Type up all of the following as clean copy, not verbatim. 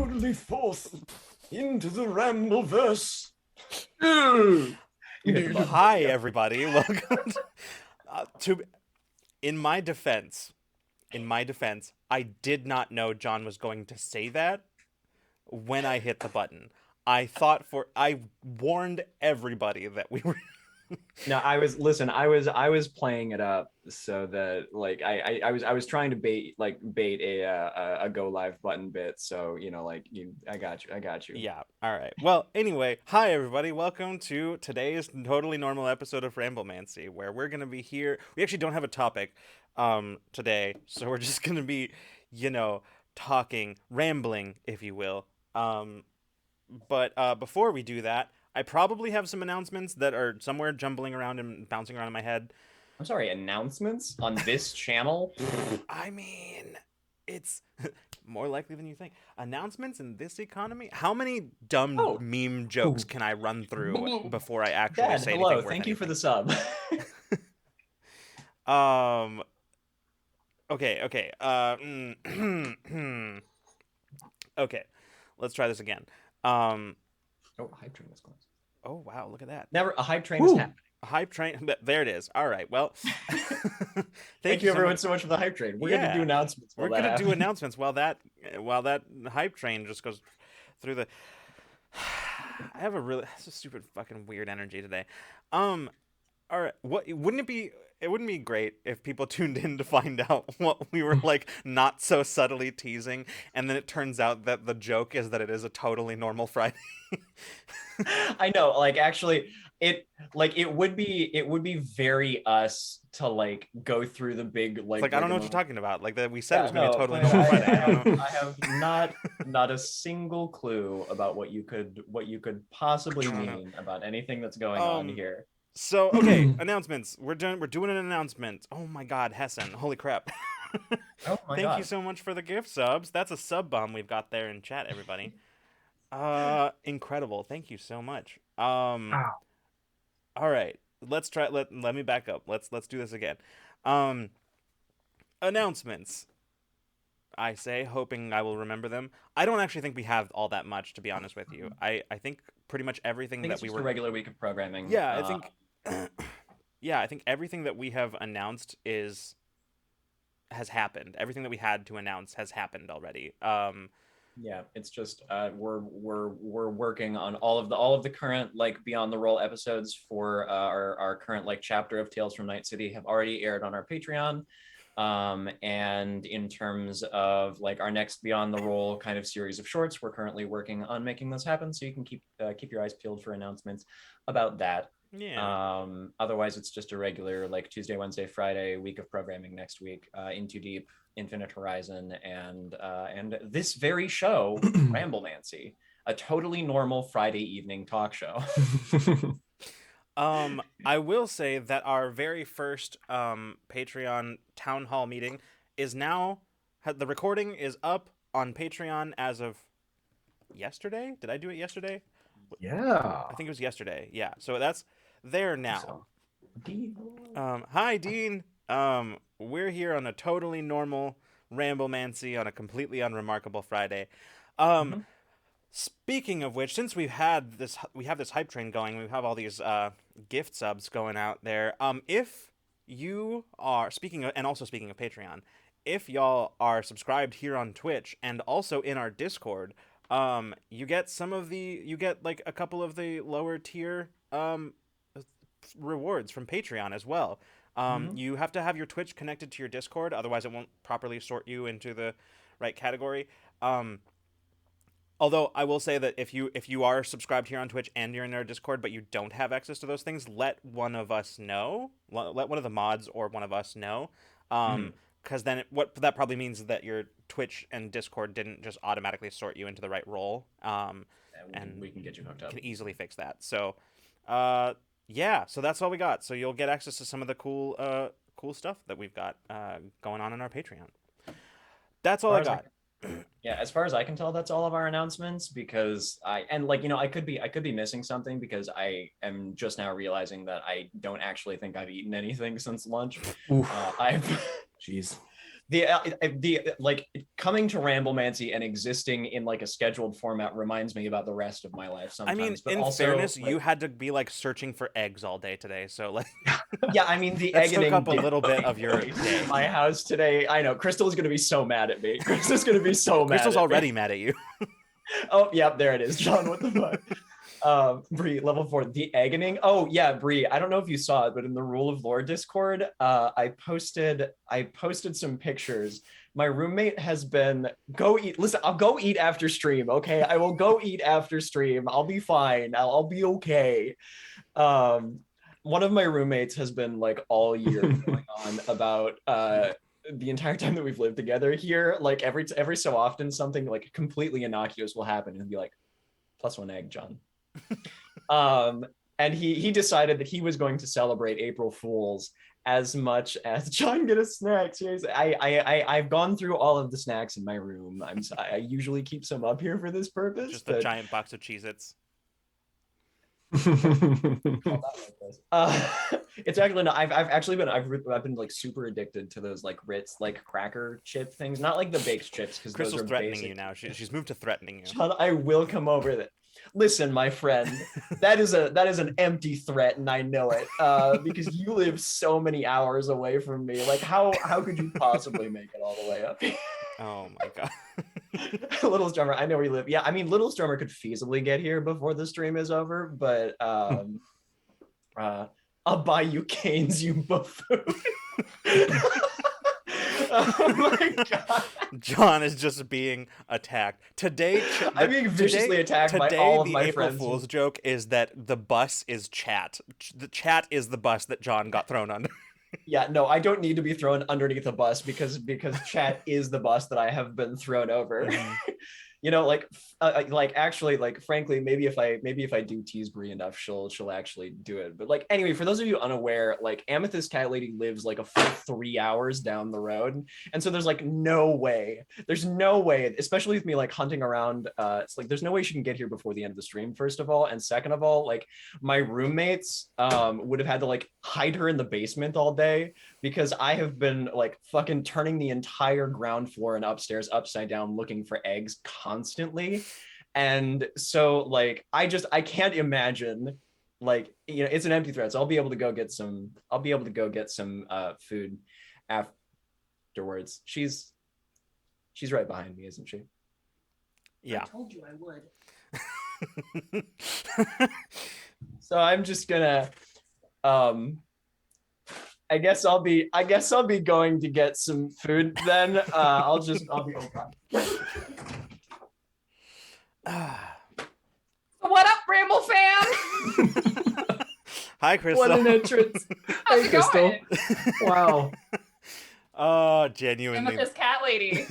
boldly forth into the Rambleverse. Hi, everybody. Welcome to. In my defense, I did not know John was going to say that when I hit the button. I warned everybody that we were. No, I was playing it up so that like I was trying to bait a go live button bit. So I got you. Yeah. All right. Well, anyway, hi everybody. Welcome to today's totally normal episode of Ramblemancy, where we're gonna be here. We actually don't have a topic, today, so we're just gonna be, talking, rambling, if you will. But before we do that, I probably have some announcements that are somewhere jumbling around and bouncing around in my head. I'm sorry, announcements on this channel? I mean, it's more likely than you think. Announcements in this economy? How many dumb meme jokes can I run through before I actually Dad, say hello, anything worth thank you for anything? the sub. Okay. Okay. Let's try this again. Oh, hype train is close. Oh wow, look at that. Never a hype train is happening. A hype train. There it is. All right. Well, thank you everyone so much for the hype train. We're gonna do announcements. We're gonna do announcements while that hype train just goes through the. I have it's a stupid fucking weird energy today. All right. Wouldn't it be? It wouldn't be great if people tuned in to find out what we were like not so subtly teasing, and then it turns out that the joke is that it is a totally normal Friday. I know, actually, it would be very us to go through the big It's I don't know what you're talking about. Like that we said it was gonna be totally normal Friday. I have not a single clue about what you could possibly mean about anything that's going on here. So okay, announcements. We're doing an announcement. Oh my God, Hessen! Holy crap! Oh my God! Thank you so much for the gift subs. That's a sub bomb we've got there in chat, everybody. Incredible. Thank you so much. All right, let's try. Let me back up. Let's do this again. Announcements. I say, hoping I will remember them. I don't actually think we have all that much, to be honest with you. I think pretty much everything that we were a regular week of programming. Yeah, I think. Yeah, I think everything that we have announced has happened. Everything that we had to announce has happened already. Yeah, it's just we're working on all of the current Beyond the Roll episodes for our current chapter of Tales from Night City have already aired on our Patreon. And in terms of our next Beyond the Roll kind of series of shorts, we're currently working on making those happen, so you can keep your eyes peeled for announcements about that. Yeah. Otherwise it's just a regular Tuesday, Wednesday, Friday week of programming next week. In Too Deep, Infinite Horizon, and this very show, Ramblemancy, a totally normal Friday evening talk show. I will say that our very first Patreon town hall meeting is now, the recording is up on Patreon as of yesterday. Did I do it yesterday? Yeah. I think it was yesterday. Yeah. So that's there now. Hi, Dean. We're here on a totally normal Ramblemancy on a completely unremarkable Friday. Speaking of which, since we have this hype train going, we have all these gift subs going out there. If you are speaking of Patreon, if y'all are subscribed here on Twitch and also in our Discord, you get a couple of the lower tier rewards from Patreon as well. You have to have your Twitch connected to your Discord, otherwise it won't properly sort you into the right category. Although I will say that if you are subscribed here on Twitch and you're in our Discord, but you don't have access to those things, let one of us know. Let one of the mods or one of us know. Because then what that probably means is that your Twitch and Discord didn't just automatically sort you into the right role. And we can get you hooked up. Can easily fix that. So, yeah. So that's all we got. So you'll get access to some of the cool stuff that we've got going on in our Patreon. That's all I got. Yeah, as far as I can tell, that's all of our announcements, because I could be missing something, because I am just now realizing that I don't actually think I've eaten anything since lunch. the like coming to Ramblemancy and existing in like a scheduled format reminds me about the rest of my life I mean, sometimes, but in also fairness, you like had to be like searching for eggs all day today, so like yeah, I mean the that took eggening up a did little bit take of your place day. in my house today. I know Crystal's gonna be so mad at me. Crystal's gonna be so mad Crystal's at me. already mad at you. Oh, yeah, there it is, John. What the fuck? Bree, level 4, the eggening. Oh yeah, Bree. I don't know if you saw it, but in the Rule of Lore Discord, I posted some pictures. My roommate has been go eat. Listen, I'll go eat after stream. Okay, I will go eat after stream. I'll be fine. I'll be okay. Um, one of my roommates has been like all year going on about the entire time that we've lived together here. Like every so often, something like completely innocuous will happen and be like, +1 egg, John. Um, and he decided that he was going to celebrate April Fools as much as John get a snack. Seriously, I've gone through all of the snacks in my room. I usually keep some up here for this purpose, Just a but giant box of Cheez-Its. uh, it's actually no. I've actually been I've been like super addicted to those like Ritz like cracker chip things. Not like the baked chips because those Crystal's are threatening basic. you now. She's moved to threatening you. John, I will come over that. Listen, my friend, that is an empty threat, and I know it. Because you live so many hours away from me. Like, how could you possibly make it all the way up? Oh my god. Little Strummer, I know where you live. Yeah, I mean, Little Strummer could feasibly get here before the stream is over, but I'll buy you canes, you buffoon. Oh my god. John is just being attacked. Today, I'm being viciously attacked by all of the my April friends. Fool's joke is that the bus is chat. The chat is the bus that John got thrown under. Yeah, no, I don't need to be thrown underneath a bus because chat is the bus that I have been thrown over. Mhm. You know, like actually, like frankly, maybe if I do tease Brie enough, she'll actually do it. But like anyway, for those of you unaware, like Amethyst Cat Lady lives like a full 3 hours down the road, and so there's like there's no way, especially with me like hunting around. It's like there's no way she can get here before the end of the stream. First of all, and second of all, like my roommates would have had to like hide her in the basement all day because I have been like fucking turning the entire ground floor and upstairs upside down looking for eggs constantly. And so like I can't imagine, like, you know, it's an empty threat. So I'll be able to go get some food afterwards. She's right behind me, isn't she? Yeah. I told you I would. So I'm just gonna I guess I'll be going to get some food then. I'll be okay. What up, Ramble fam? Hi, Crystal. What an entrance. How's Hey, it Crystal. going? Wow. Oh, I'm genuinely. with this cat lady.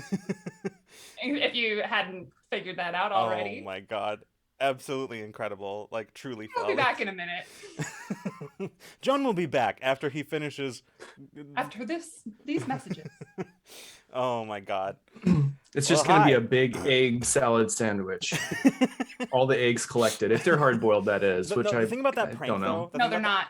If you hadn't figured that out already. Oh my god. Absolutely incredible. Like, truly I'll be back in a minute. John will be back after he finishes. After these messages. Oh my god. It's just Well, going to be hi. a big egg salad sandwich. All the eggs collected, if they're hard boiled, that is. Which the thing about I that prank, don't know. though. No, they're not.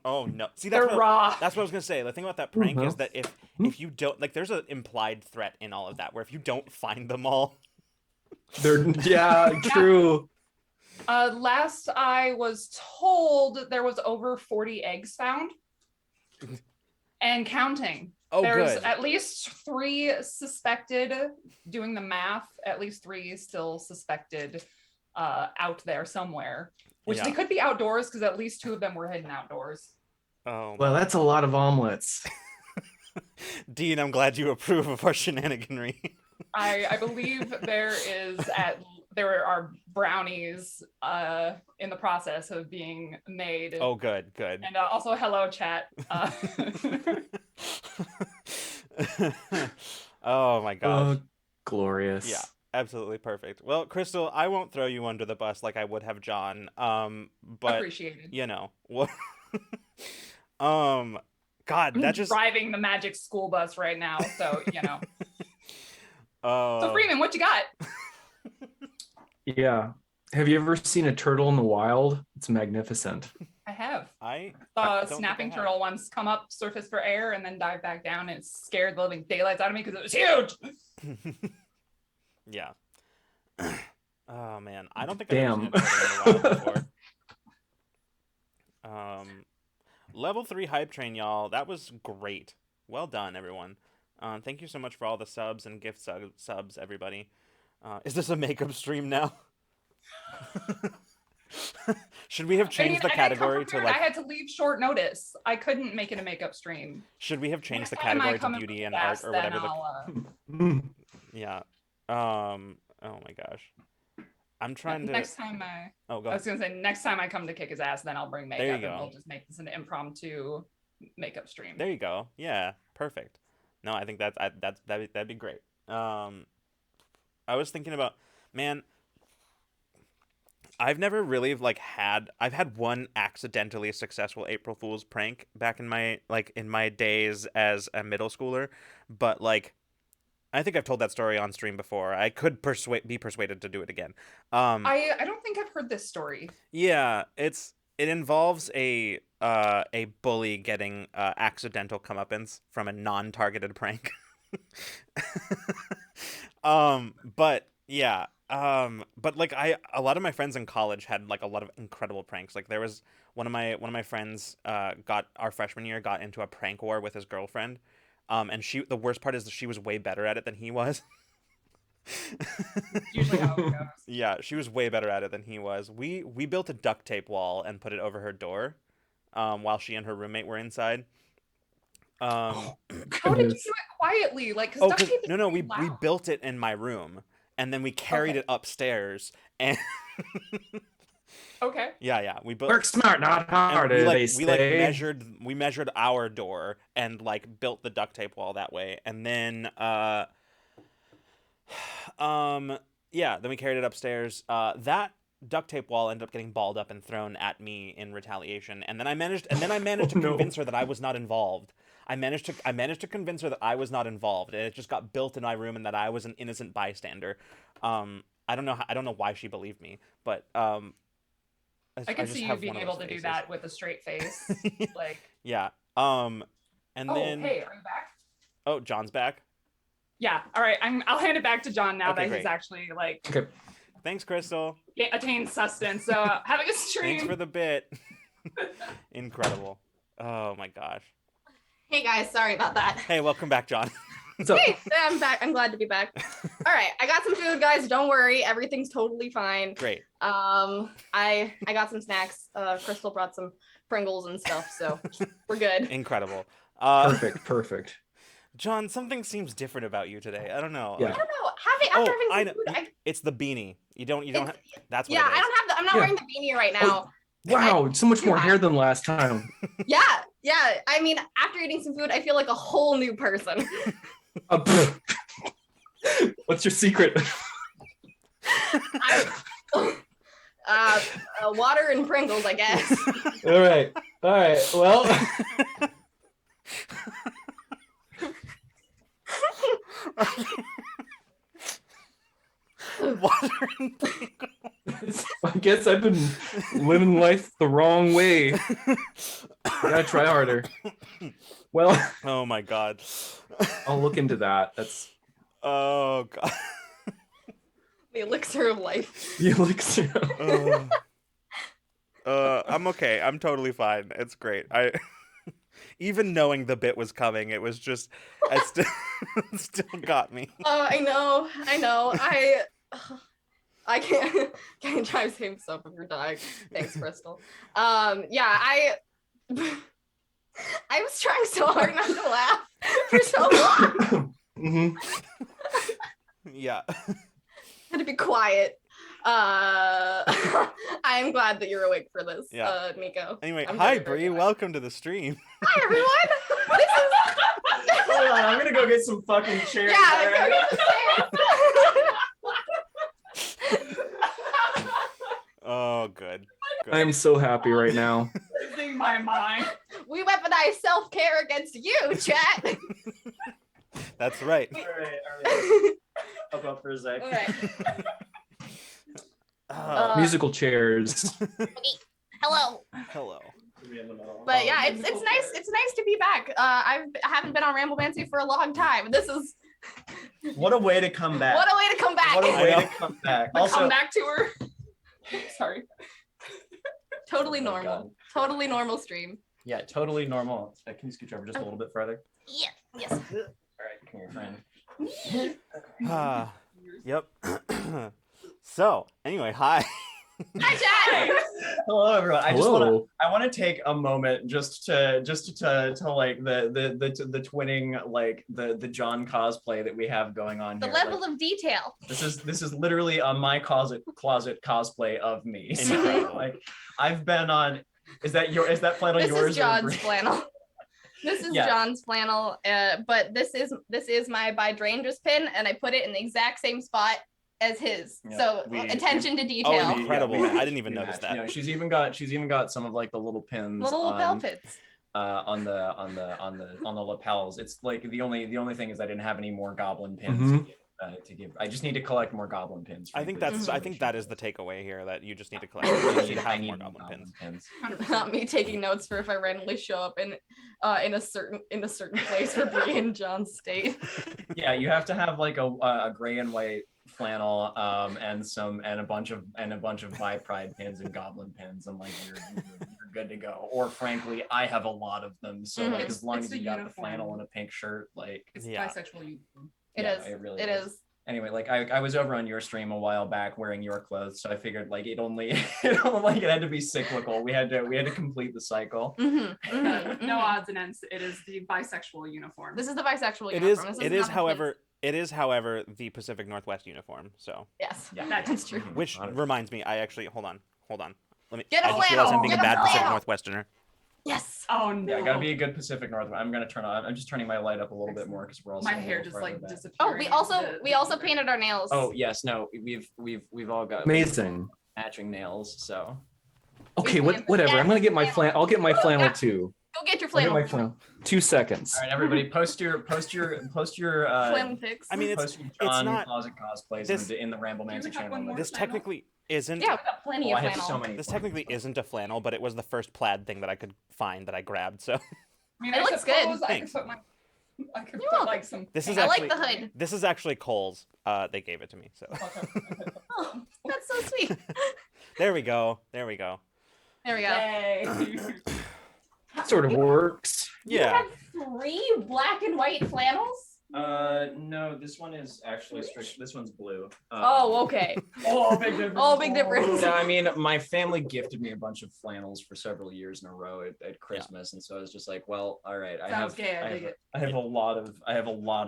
Oh no! See, They're raw. That's what I was gonna say. The thing about that prank Mhm. is that if you don't, like, there's an implied threat in all of that, where if you don't find them all, They're true. Last I was told, there was over 40 eggs found. And counting. oh There's good. at least 3 suspected, doing the math, at least 3 still suspected out there somewhere. Which Yeah. they could be outdoors because at least 2 of them were hidden outdoors. Oh, Well, that's a lot of omelets. Dean, I'm glad you approve of our shenaniganry. I believe there are brownies in the process of being made. Oh, good. And also, hello, chat. Oh my gosh. Glorious. Yeah, absolutely perfect. Well, Crystal, I won't throw you under the bus like I would have John. But Appreciated. you know what? God, I'm that just. driving the magic school bus right now, so you know. So Oh. Freeman, what you got? Yeah. Have you ever seen a turtle in the wild? It's magnificent. I have. I Saw don't a think snapping I have. turtle once come up, surface for air, and then dive back down, and it scared the living daylights out of me because it was huge. Yeah. Oh man, I don't think I've ever seen Damn. a turtle in the wild before. Level 3 hype train, y'all. That was great. Well done, everyone. Thank you so much for all the subs and gift subs, everybody. Is this a makeup stream now? Should we have changed the I didn't come category to prepared. like? I had to leave short notice. I couldn't make it a makeup stream. Should we have changed the Next time I category to come in beauty with and gas, art or then whatever? I'll, Yeah. Oh my gosh. I'm trying to. next time I Oh, go was ahead. gonna say next time I come to kick his ass, then I'll bring makeup There you and go. we'll just make this an impromptu makeup stream. There you go. Yeah, perfect. No, I think that'd be great. I was thinking about, man, I've never really I've had one accidentally successful April Fool's prank back in my days as a middle schooler, but like I think I've told that story on stream before. I could be persuaded to do it again. I don't think I've heard this story. Yeah, it involves a bully getting accidental comeuppance from a non-targeted prank. But yeah, but like a lot of my friends in college had like a lot of incredible pranks. Like there was one of my friends our freshman year got into a prank war with his girlfriend. And the worst part is that she was way better at it than he was. Usually how it goes. Yeah, she was way better at it than he was. We built a duct tape wall and put it over her door, while she and her roommate were inside. How did you do it quietly? Like, because duct tape is No, really we loud. built it in my room, and then we carried it upstairs, and Okay. yeah, we built. Work smart, not hard. And They say. we measured our door and like built the duct tape wall that way, and then then we carried it upstairs. That duct tape wall ended up getting balled up and thrown at me in retaliation, and then I managed to convince her that I was not involved. I managed to convince her that I was not involved, and it just got built in my room, and that I was an innocent bystander. I don't know why she believed me, but I can just see you have being one of able those to do faces. that with a straight face. Like, Yeah. And then hey, are you back? oh, John's back. Yeah. All right. I'll hand it back to John now Okay, that great. he's actually like Okay. Thanks, Crystal. attained sustenance. So have a good stream. Thanks for the bit. Incredible. Oh my gosh. Hey guys, sorry about that. Hey, welcome back, John. So Hey, I'm back. I'm glad to be back. All right, I got some food, guys. Don't worry, everything's totally fine. Great. I got some snacks. Crystal brought some Pringles and stuff, so we're good. Incredible. perfect. John, something seems different about you today. I don't know. Yeah. I don't know. After having I some know. food, It's the beanie. You don't have. That's what yeah, it is. I don't have the. I'm not Yeah. wearing the beanie right now. Wow, so much more hair than last time. Yeah. I mean, after eating some food, I feel like a whole new person. What's your secret? Water and Pringles, I guess. All right. Well, Water and Pringles. I guess I've been living life the wrong way. Gotta try harder. Well, Oh my god. I'll look into that. That's Oh god. The elixir of life. the elixir. I'm okay. I'm totally fine. It's great. I even knowing the bit was coming, it was just it still got me. I know. I can't try to save stuff if you're dying. Thanks, Crystal. I was trying so hard not to laugh for so long. Mhm. Yeah. Had to be quiet. I'm glad that you're awake for this, Yeah. Nico. Anyway, I'm hi very, very Bree, glad. welcome to the stream. Hi everyone. This is Hold on, I'm gonna go get some fucking chairs. yeah. all right? Go get the chairs. Oh, good. I'm so happy right now. Losing my mind. We weaponize self-care against you, chat. That's right. All right. Up for a sec. All right. Oh, Musical chairs. Hello. hello. But yeah, it's nice. It's nice to be back. I haven't been on Ramblemancy for a long time. This is What a way to come back. what a way to come back. What a way to come back. The Also, comeback tour. Sorry. Totally Oh my normal. God. Totally normal stream. yeah, totally normal. Can you scooch over just a little bit further? Yeah. Yes. All right, come here, friend. Yep. So, anyway, hi. Hi, Chad. Hello, everyone. Hello. I want to take a moment just to like the twinning, like the John cosplay that we have going on The here. level Like, of detail. this is literally a my closet cosplay of me. So, Incredible. like I've been on. Is that flannel This yours? is or John's Bree? flannel. This is Yeah. John's flannel. But this is my by Dranger's pin, and I put it in the exact same spot as his. Yeah, so we- attention to Oh, detail. incredible. I didn't even we notice match. that. You know, she's even got some of like the little pins. Little on, lapel pins. on the lapels. It's like the only thing is I didn't have any more goblin pins Mhm. to give. I just need to collect more goblin pins. I think frankly. that's. Mhm. I think that is the takeaway here. That you just need to collect. I You need- need to I have need more goblin pins. 100%. Not me taking notes for if I randomly show up in a certain place for Bree and John's state. Yeah, you have to have like a gray and white flannel and a bunch of my pride pins and goblin pins, and like you're good to go. Or frankly, I have a lot of them, so like Mhm. as long It's as the you got the uniform. flannel and a pink shirt, like It's Yeah. bisexual uniform. It yeah, is. it really It is. is. Anyway, like I was over on your stream a while back wearing your clothes, so I figured like it had to be cyclical. We had to complete the cycle. No odds and ends. It is the bisexual uniform. This is the bisexual It is. uniform. This It not is. the However. It is, however, the Pacific Northwest uniform. So, Yes. Yeah. That's true. which reminds me, I actually hold on. Let me. Get a I just realized I'm being a flannel! bad Get a Pacific flannel! Northwesterner. Yes. Oh no. Yeah, gotta be a good Pacific Northwest. I'm just turning my light up a little bit more because we're also My a hair little just like farther back. disappeared. Oh, we also painted our nails. Oh yes, no, we've all got Amazing. matching nails. So Okay, whatever. I'm gonna get my I'll get my flannel too. Go get your I'll get flannel. my flannel. 2 seconds. all right, everybody, post your Flannel pics. I mean, post your it's John not- cosplays cosplays this- in the Do you Ramblemancy have channel. one more? This flannel? technically isn't. Yeah, we've got plenty Oh, of I have flannel. so many. This technically isn't a flannel, but it was the first plaid thing that I could find that I grabbed. So I mean, It I looks good. suppose I Thanks. could put I could You're put welcome. like some. this is I actually like the hood. this is actually Cole's. They gave it to me. So Oh, that's so sweet. there we go. There we go. There we go. Yay. Sort of works. Yeah. You have 3 black and white flannels? No, this one is actually strict. This one's blue. Oh, okay. Oh, big difference. Oh, big difference. No, I mean, my family gifted me a bunch of flannels for several years in a row at Christmas, and so I was just like, well, all right, Sounds gay, I dig it. I have a lot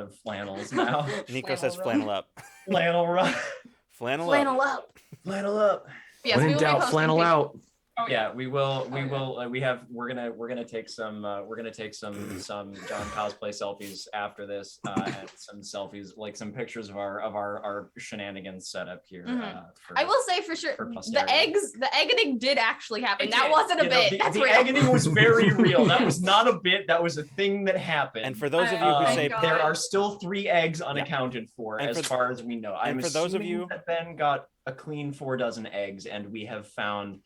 of flannels now. Nico says Flannel flannel up. Flannel run. Flannel up. Flannel up. Flannel up. Yes, when we in will be doubt, posting flannel pictures. out. Oh, Yeah, we will. We're gonna take some John cosplay selfies after this, and some selfies, like some pictures of our shenanigans setup here. Mhm. For, I will say for sure, for the posterity. eggening did actually happen. It That did. wasn't a You know, bit. That's the real. agony was very real. That was not a bit. That was a thing that happened. And for those of you Oh who my say God. there are still 3 eggs unaccounted for, And as for- far as we know. I'm for those of assuming you- that Ben got a clean 4 dozen eggs, and we have found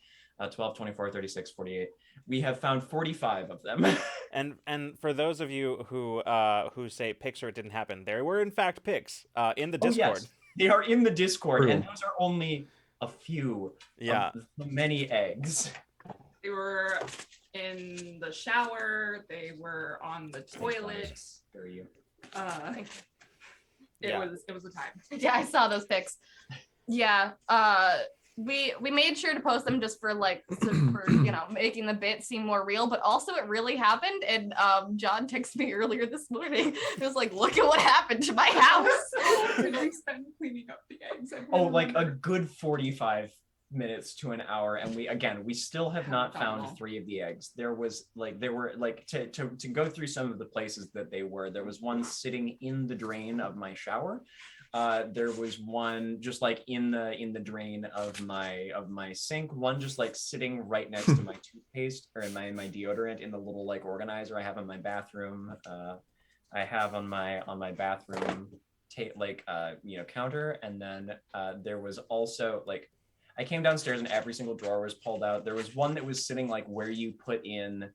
12, 24, 36, 48. We have found 45 of them. and for those of you who say pics or it didn't happen, there were in fact pics in the Oh, Discord. yes. They are in the Discord, True. and those are only a few Yeah. of the many eggs. They were in the shower. They were on the toilet. There you. It Yeah. was a time. Yeah, I saw those pics. Yeah. We made sure to post them just for making the bit seem more real, but also it really happened. And John texted me earlier this morning. He was like, "Look at what happened to my house." Did I spend cleaning up the eggs? I Oh, like a remember. good 45 minutes to an hour, and we still have not Haven't found found all. 3 of the eggs. There were to go through some of the places that they were. There was one sitting in the drain of my shower. There was one just like in the drain of my sink. One just like sitting right next to my toothpaste or in my deodorant in the little like organizer I have in my bathroom. I have on my bathroom counter, and then there was also like I came downstairs and every single drawer was pulled out. There was one that was sitting like where you put in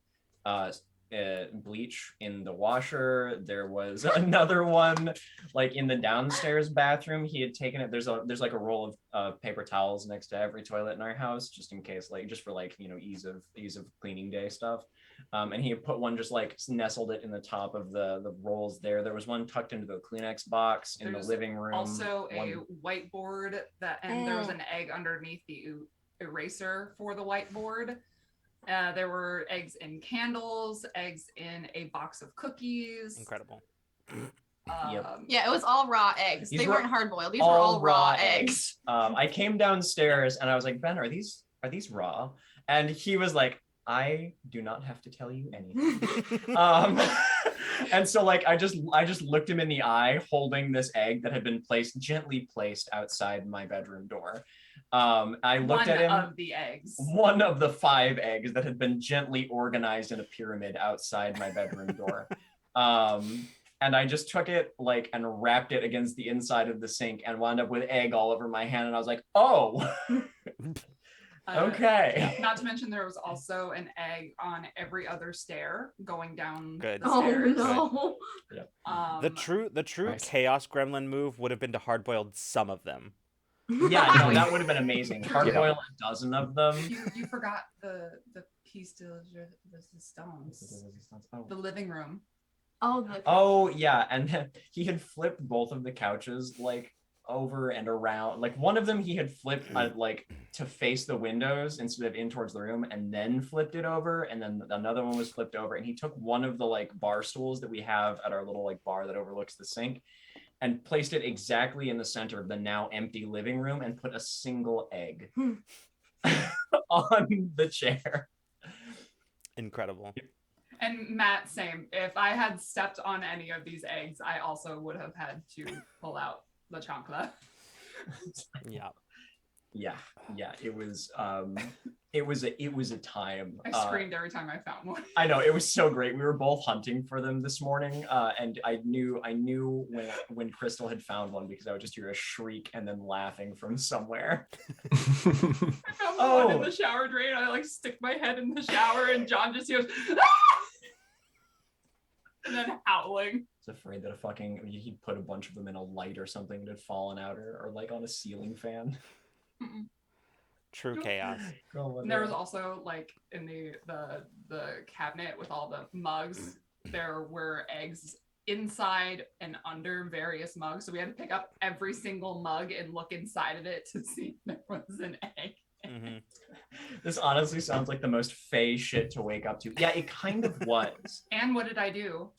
bleach in the washer. There was another one like in the downstairs bathroom. He had taken it. There's like a roll of paper towels next to every toilet in our house, just in case, like just for like, you know, ease of cleaning day stuff. And he had put one, just like nestled it in the top of the rolls there. There was one tucked into the Kleenex box in There's the living room. Also a whiteboard and there was an egg underneath the eraser for the whiteboard. There were eggs in candles, eggs in a box of cookies. Incredible. Yep. Yeah, it was all raw eggs. These they were weren't hard boiled. These were all raw eggs. I came downstairs and I was like, Ben, are these raw? And he was like, I do not have to tell you anything. And so like I just looked him in the eye, holding this egg that had been gently placed outside my bedroom door. I looked at him. One of the eggs. One of the 5 eggs that had been gently organized in a pyramid outside my bedroom door. And I just took it like and wrapped it against the inside of the sink and wound up with egg all over my hand. And I was like, oh, okay. Not to mention there was also an egg on every other stair going down Good. the Oh stairs. no. The true Nice. chaos gremlin move would have been to hard boiled some of them. Yeah, no, that would have been amazing. Hard boil a dozen of them. You forgot the piece de resistance. The living room. Oh yeah, and he had flipped both of the couches like over and around. Like one of them he had flipped like to face the windows instead of in towards the room, and then flipped it over, and then another one was flipped over, and he took one of the like bar stools that we have at our little like bar that overlooks the sink and placed it exactly in the center of the now empty living room and put a single egg on the chair. Incredible. And Matt, same. If I had stepped on any of these eggs, I also would have had to pull out the chancla. Yeah. Yeah, it was a time. I screamed every time I found one. I know, it was so great. We were both hunting for them this morning, and I knew when Crystal had found one because I would just hear a shriek and then laughing from somewhere. I found one in the shower drain. I like stick my head in the shower, and John just hears, "Ah!" and then howling. I was afraid that he'd put a bunch of them in a light or something that had fallen out, or like on a ceiling fan. True chaos. And there was also like in the cabinet with all the mugs, there were eggs inside and under various mugs. So we had to pick up every single mug and look inside of it to see if there was an egg. Mm-hmm. This honestly sounds like the most fey shit to wake up to. Yeah, it kind of was. And what did I do?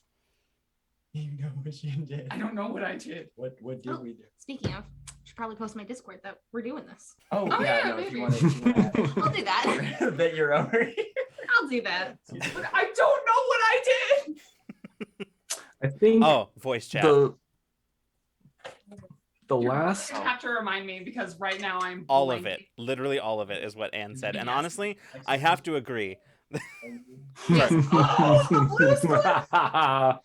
You know what you did. I don't know what I did. What did we do? Speaking of, I should probably post my Discord that we're doing this. Oh Oh, yeah, yeah, no, if you maybe. want to I'll do that. that you're over here. I'll do that. But I don't know what I did. I think Oh, voice chat. the You last have to remind me because right now I'm All of blanking. it. Literally all of it is what Anne said. And Yes. honestly, I have to agree. Yes. Oh, the blue square.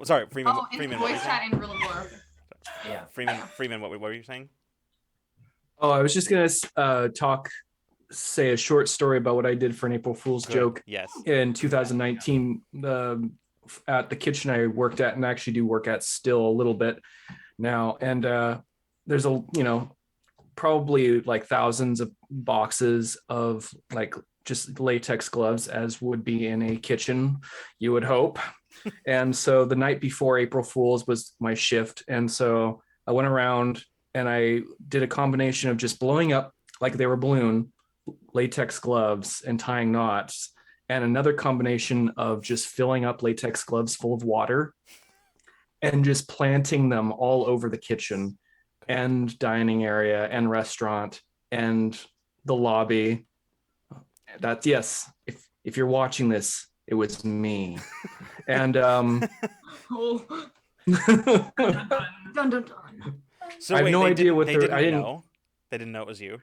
Sorry, Freeman. Oh, in Freeman, voice what chat in Real War. Yeah. Freeman, what were you saying? Oh, I was just gonna say a short story about what I did for an April Fool's Good. joke Yes. in 2019 at the kitchen I worked at and actually do work at still a little bit now. And there's probably like thousands of boxes of like just latex gloves, as would be in a kitchen, you would hope. And so the night before April Fool's was my shift. And so I went around and I did a combination of just blowing up like they were balloon latex gloves and tying knots, and another combination of just filling up latex gloves full of water and just planting them all over the kitchen and dining area and restaurant and the lobby. That's yes. If you're watching this, it was me. And Oh. Dun, dun, dun. So I have wait, no they idea didn't- what they they're- didn't I didn't- know. They didn't know it was you.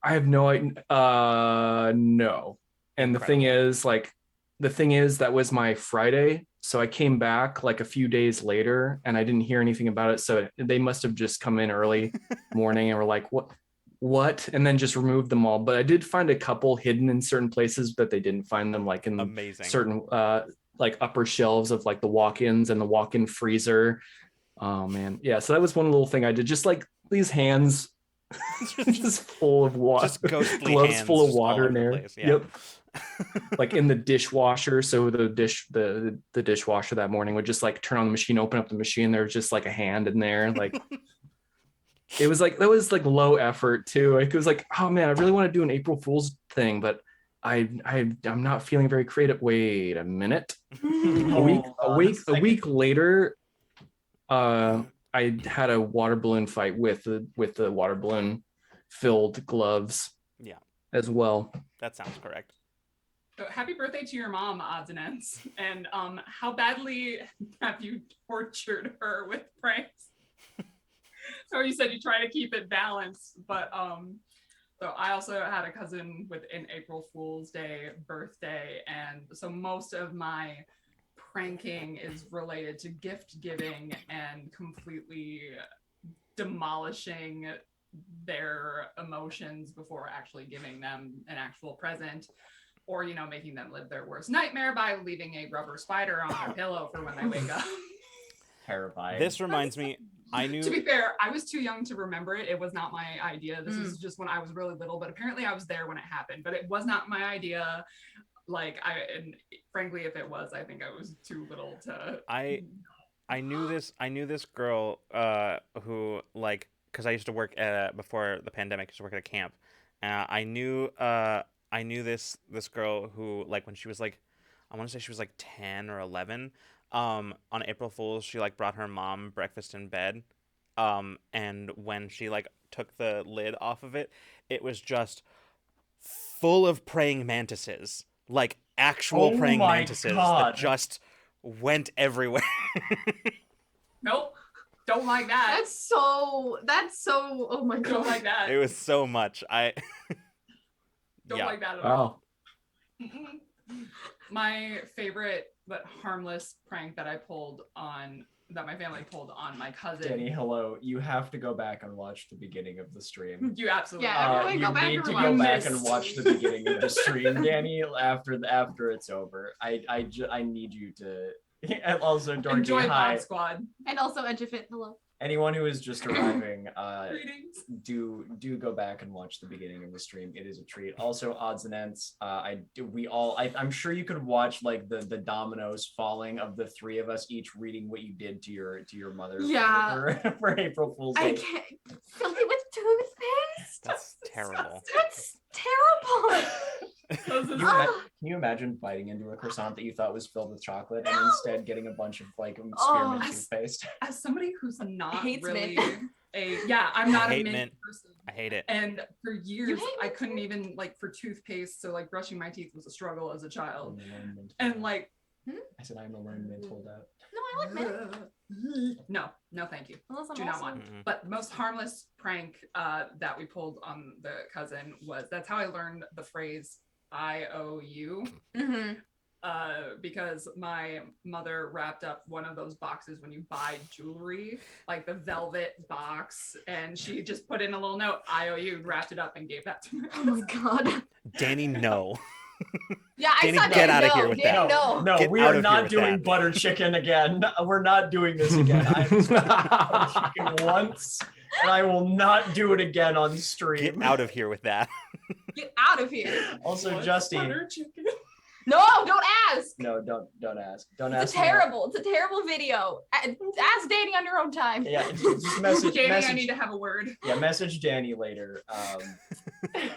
I have no idea. No. And the thing is, that was my Friday. So I came back like a few days later and I didn't hear anything about it. So they must have just come in early morning and were like, what? what, and then just removed them all. But I did find a couple hidden in certain places, but they didn't find them like in Amazing. certain like upper shelves of like the walk-ins and the walk-in freezer. Oh man, yeah. So that was one little thing I did. Just like these hands, just full of water, Just ghostly gloves hands full of just all water over in the there. place, yeah. Yep. Like in the dishwasher. So the dishwasher that morning would just like turn on the machine, open up the machine. There was just like a hand in there. Like it was like, that was like low effort too. Like, it was like, oh man, I really want to do an April Fool's thing, but I'm not feeling very creative. Wait a minute. A week later, I had a water balloon fight with the water balloon filled gloves. Yeah. As well. That sounds correct. So happy birthday to your mom, odds and ends. And how badly have you tortured her with pranks? So you said you try to keep it balanced, but so I also had a cousin with an April Fool's Day birthday, and so most of my pranking is related to gift giving and completely demolishing their emotions before actually giving them an actual present, or making them live their worst nightmare by leaving a rubber spider on their pillow for when they wake up. Terrifying. This reminds me, I knew. To be fair, I was too young to remember it. It was not my idea. This was just when I was really little, but apparently I was there when it happened, but it was not my idea. And frankly, if it was, I think I was too little to. I knew this girl who, like, because I used to work before the pandemic, I used to work at a camp. I knew this girl who, like, when she was like, I want to say she was like 10 or 11, on April Fool's, she like brought her mom breakfast in bed, and when she like took the lid off of it, it was just full of praying mantises, like actual praying mantises that just went everywhere. Nope. Don't like that. That's so. Oh my god. Don't like that. It was so much. Don't yeah. like that at Oh. all. My favorite but harmless prank that my family pulled on my cousin. Danny, hello. You have to go back and watch the beginning of the stream. You absolutely. Yeah, everyone You go back need and to rewatch go back this. and watch the beginning of the stream, Danny. After it's over, I need you to. And also, Dorothy, Enjoy hi. Mod Squad. And also Edgefit, hello. Anyone who is just arriving, Greetings. do go back and watch the beginning of the stream. It is a treat. Also, odds and ends. I'm sure you could watch like the dominoes falling of the three of us each reading what you did to your mother. Yeah. For April Fool's Day. I can't fill it with toothpaste. That's terrible. That's terrible. Can you imagine biting into a croissant that you thought was filled with chocolate and instead getting a bunch of like spearmint toothpaste? As somebody who's not Hates really mint. I'm not I a hate mint mint. person. I hate it. And for years, hate I mint couldn't too? even like for toothpaste. So like brushing my teeth was a struggle as a child. And And like, I said, I'm a learned mint holdout. No, I like mint. no, thank you. Unless I'm Do not also- want. But the most harmless prank that we pulled on the cousin was that's how I learned the phrase IOU. Mhm. Because my mother wrapped up one of those boxes when you buy jewelry, like the velvet box, and she just put in a little note, IOU, wrapped it up and gave that to me. Oh my god. Danny, no. Yeah, I Danny, saw get Danny outta no. here with Danny that. no. No, Get we out are of here not with doing that. butter chicken again. We're not doing this again. I've done butter chicken once, and I will not do it again on stream. Get out of here with that. Get out of here. Also, What's Justy. butter chicken? No, don't ask. No, don't ask. Don't It's ask. me. terrible. It's a terrible video. Ask Danny on your own time. Yeah, just message. Danny, message I need to have a word. Yeah, message Danny later.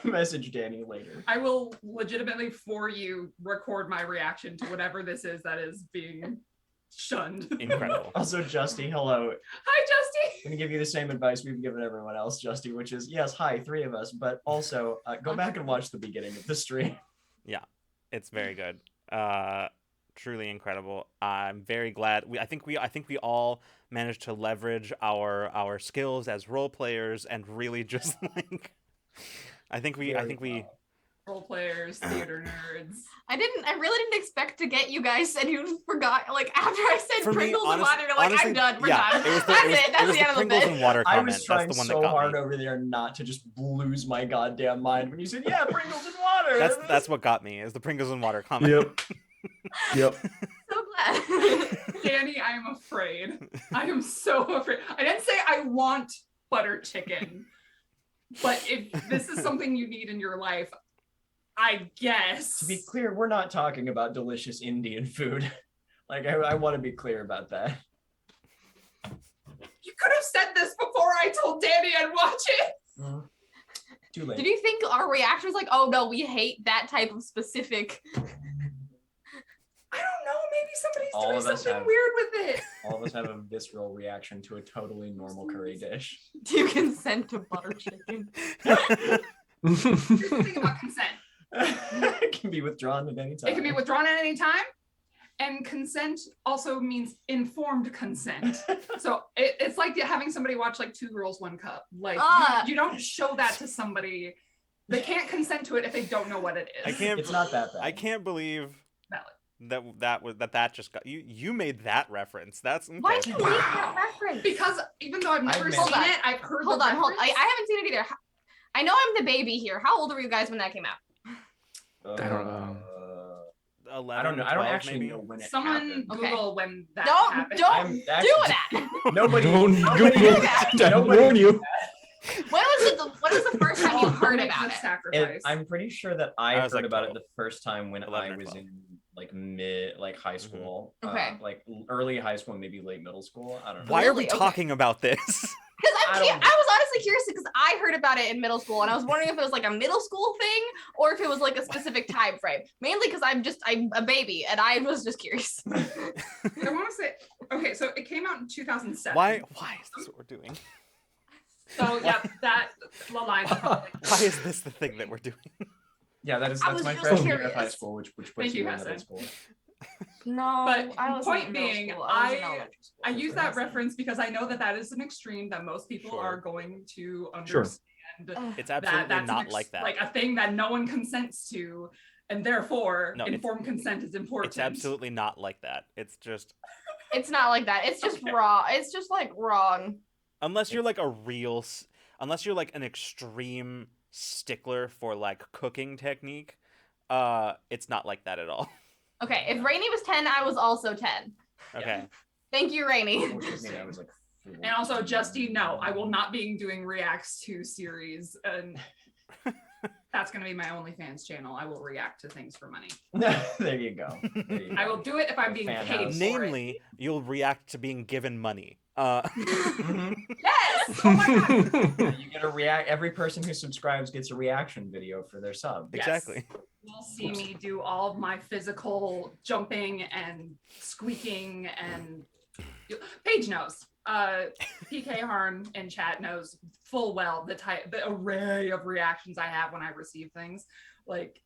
Message Danny later. I will legitimately, for you, record my reaction to whatever this is that is being shunned. Incredible. Also, Justy, hello. Hi, Justy. I'm gonna give you the same advice we've given everyone else, Justy, which is yes, hi, three of us, but also go back and watch the beginning of the stream. It's very good. Truly incredible. I'm very glad. I think we all managed to leverage our skills as role players and really just like I think we Role players, theater nerds. I really didn't expect to get you guys, and you forgot. Like after I said For me, Pringles and water, you're like, honestly, I'm done. We're yeah, done. it was the, That's it was, it. it That's was the the end of the Pringles bit. and water I comment. was That's trying the one so that got hard me. over there not to just lose my goddamn mind when you said, yeah, Pringles and water. That's what got me, is the Pringles and water comment. Yep. Yep. So glad. Danny, I am afraid. I am so afraid. I didn't say I want butter chicken, but if this is something you need in your life, I guess. To be clear, we're not talking about delicious Indian food. Like, I want to be clear about that. You could have said this before I told Danny I'd watch it. Too late. Did you think our reaction was like, oh no, we hate that type of specific? I don't know. Maybe somebody's All doing of us something have- weird with it. All of us have a visceral reaction to a totally normal curry dish. Do you consent to butter chicken? Here's the thing about consent. It can be withdrawn at any time. It can be withdrawn at any time. And consent also means informed consent. So it's like having somebody watch like Two Girls, One Cup. Like you don't show that to somebody. They can't consent to it if they don't know what it is. It's not that bad. I can't believe Valid. that just got you. You made that reference. That's okay. Why did you make that reference? Because even though I've never I've seen made- it, I've heard Hold the on. I reference. haven't seen it either. I know I'm the baby here. How old were you guys when that came out? I don't know. 11, I don't know. I don't 12 actually maybe? know when it Someone happened. Google when that Don't happened. I'm do actually- that. Nobody. Don't nobody- Google that. it. I warn you. When was the first time you I'll heard make about the it? sacrifice. I'm pretty sure that I I was heard like about it 12. the first time when 11 I or was 12. in like high school. Okay. Like early high school, maybe late middle school. I don't know. Why are we Really? Okay. talking about this? Because I I don't- was honestly curious because I heard about it in middle school and I was wondering if it was like a middle school thing or if it was like a specific time frame. Mainly because I'm a baby and I was just curious. I want to say, okay, so it came out in 2007. Why is this what we're doing? So yeah, that line. Why is this the thing that we're doing? Yeah, I that's was my just freshman year of curious. high school, which puts Thank you, you in Hassan. middle school. No, But I was point in middle being, school. I was in I elementary school. I use that reference because I know that is an extreme that most people Sure. are going to Sure. understand. Ugh. It's absolutely That's not like that. Like a thing that no one consents to, and therefore No, it's- informed consent is important. It's absolutely not like that. It's just It's not like that. It's just raw. It's just like wrong. unless you're like unless you're like an extreme stickler for like cooking technique, it's not like that at all. Okay, if Rainey was 10, I was also 10. Okay. Thank you, Rainey. Which would mean I was like 4. And also, Justy, no, I will not be doing reacts to series, and that's going to be my OnlyFans channel. I will react to things for money. There you go. There you I go. will do it if I'm being Fan paid house. for it. Namely, you'll react to being given money. Mhm. Yes. Oh my god. You get a react. Every person who subscribes gets a reaction video for their sub. Yes. Exactly. You'll see me do all of my physical jumping and squeaking and Paige knows. PK Harm in chat knows full well the array of reactions I have when I receive things. Like,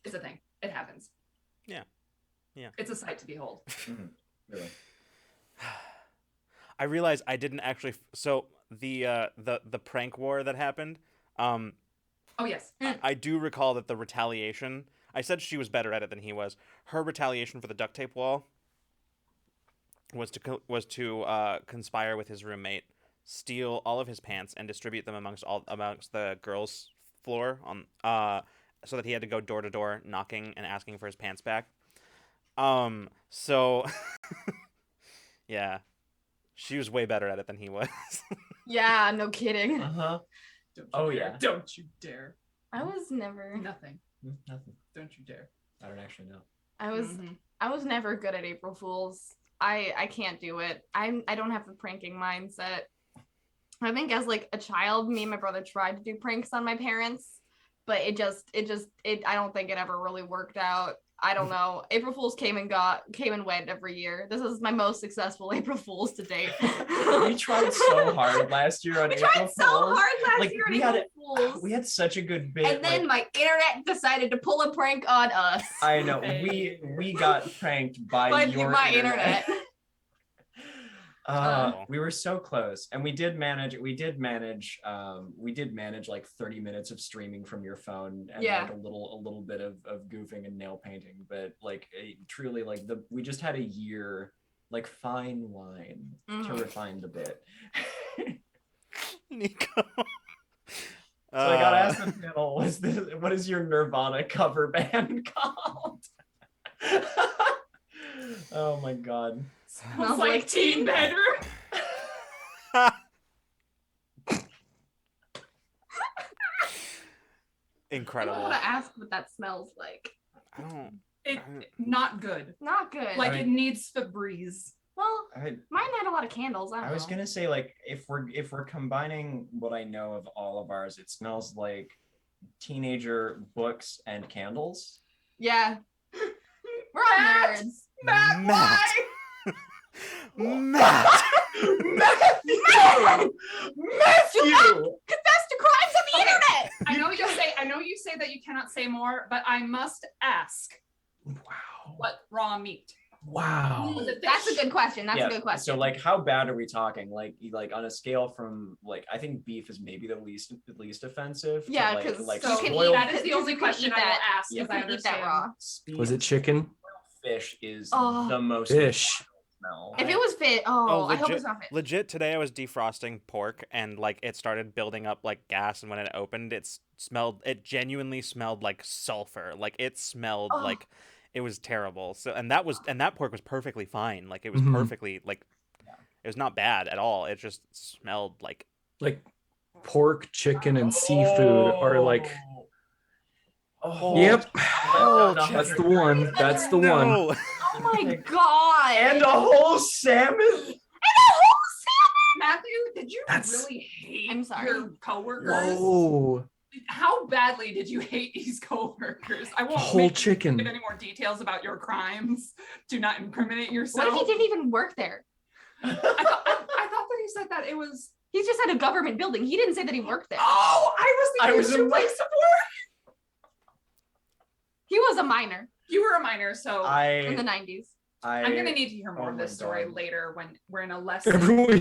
it's a thing. It happens. Yeah. Yeah. It's a sight to behold. Mhm. Really. I realized I didn't actually. So the prank war that happened. Oh yes. I do recall that the retaliation. I said she was better at it than he was. Her retaliation for the duct tape wall was to conspire with his roommate, steal all of his pants, and distribute them amongst the girls' floor on so that he had to go door to door knocking and asking for his pants back. So yeah, she was way better at it than he was. Yeah, no kidding. Uh-huh. Don't you Oh, dare. yeah. Don't you dare. I was never. Nothing. Nothing. Don't you dare. I don't actually know. Mhm. I was never good at April Fools. I can't do it. I don't have the pranking mindset. I think as like a child, me and my brother tried to do pranks on my parents, but it I don't think it ever really worked out. I don't know. April Fools came and went every year. This is my most successful April Fools to date. We tried so hard last year on We April tried so Fools. hard last Like, year on we had April Fools. We had such a good bit. And then like, my internet decided to pull a prank on us. I know Hey. we got pranked by By your my internet. Oh. We were so close, and we did manage like 30 minutes of streaming from your phone and Yeah. like a little bit of goofing and nail painting, but like truly like we just had a year like fine wine to refine the bit. Nico. So I gotta ask the panel, what is your Nirvana cover band called? Oh my god. Smells like teen bedroom. I Incredible. don't want to ask what that smells like. I don't. Not good. Not good. Like I mean- it needs Febreze. well, I mine had a lot of candles. I was don't know. gonna say, like, if we're combining what I know of all of ours, it smells like teenager books and candles. Yeah. We're all Matt! nerds. Matt. Matt. Matthew! Confess to crimes on the Okay. internet. I know you say that you cannot say more, but I must ask, Wow. what raw meat? Wow. Was it That's a fish? good question. That's a good question. So like, how bad are we talking? Like on a scale from like, I think beef is maybe the least offensive. to, Yeah, like, 'cause like you can eat spoiled That is the You only can question eat I will that. ask You because I can eat that understand. raw. Was it chicken? Fish is Oh. the most Fish. smell. If it was fit, I hope it's not fit. Legit, today I was defrosting pork and like it started building up like gas, and when it opened, it genuinely smelled like sulfur. Like it smelled Oh. like it was terrible. So and that pork was perfectly fine. Like it was Mhm. perfectly like it was not bad at all. It just smelled like Like pork, chicken, and seafood are like. Oh, Yep. no, That's the one. That's the one. no. Oh my god. And a whole salmon. Matthew, did you That's- really hate I'm sorry. your coworkers? Whoa. How badly did you hate these coworkers? I won't Whole make you chicken. give any more details about your crimes. Do not incriminate What yourself. if he didn't even work there? I thought that he said that it was. He's just at a government building. He didn't say that he worked there. Oh, I was in place support. He was a minor You were a minor, so in the 90s. I'm gonna need to hear more oh of my this story God. later when we're in a less. Everyone,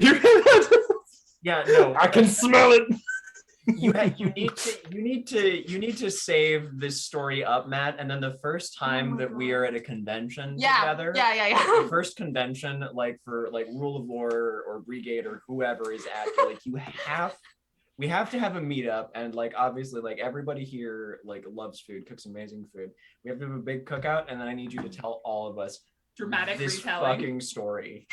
Yeah, no. I can smell it. You need to save this story up, Matt, and then the first time my that we God. are at a convention Yeah. together, Yeah. the first convention like for like Rule of Law or Brigade or whoever is at, like we have to have a meetup, and like obviously like everybody here like loves food, cooks amazing food. We have to have a big cookout, and then I need you to tell all of us Dramatic this retelling. fucking story.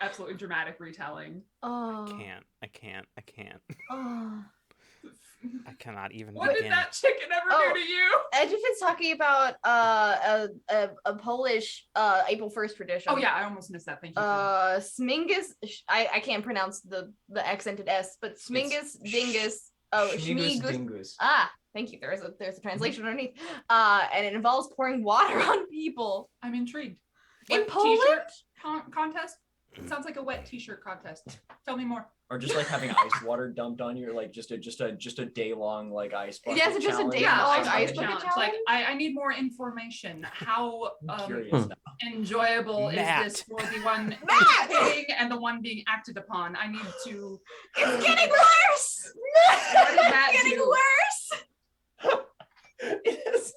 Absolutely dramatic retelling. Oh. I can't. Oh. I cannot even What begin. did that chicken ever Oh. do to you? Edgerton's talking about a Polish April 1st tradition. Oh yeah, I almost missed that. Thank you. Smingus. I can't pronounce the accented S, but Smingus Dingus. Oh, Schmigus Schmigus. dingus. Ah, thank you. There's a translation underneath. And it involves pouring water on people. I'm intrigued. In Wet Poland? t-shirt contest? It sounds like a wet t-shirt contest. Tell me more. Or just like having ice water dumped on you, like just a day long like ice bucket. Yeah, so just a challenge. day Yeah, long ice ice bucket bucket challenge. Like challenge? I need more information. How I'm curious now. enjoyable Matt. is this for the one Matt! participating and the one being acted upon? I need to. It's getting worse. What did Matt It's getting do? worse. It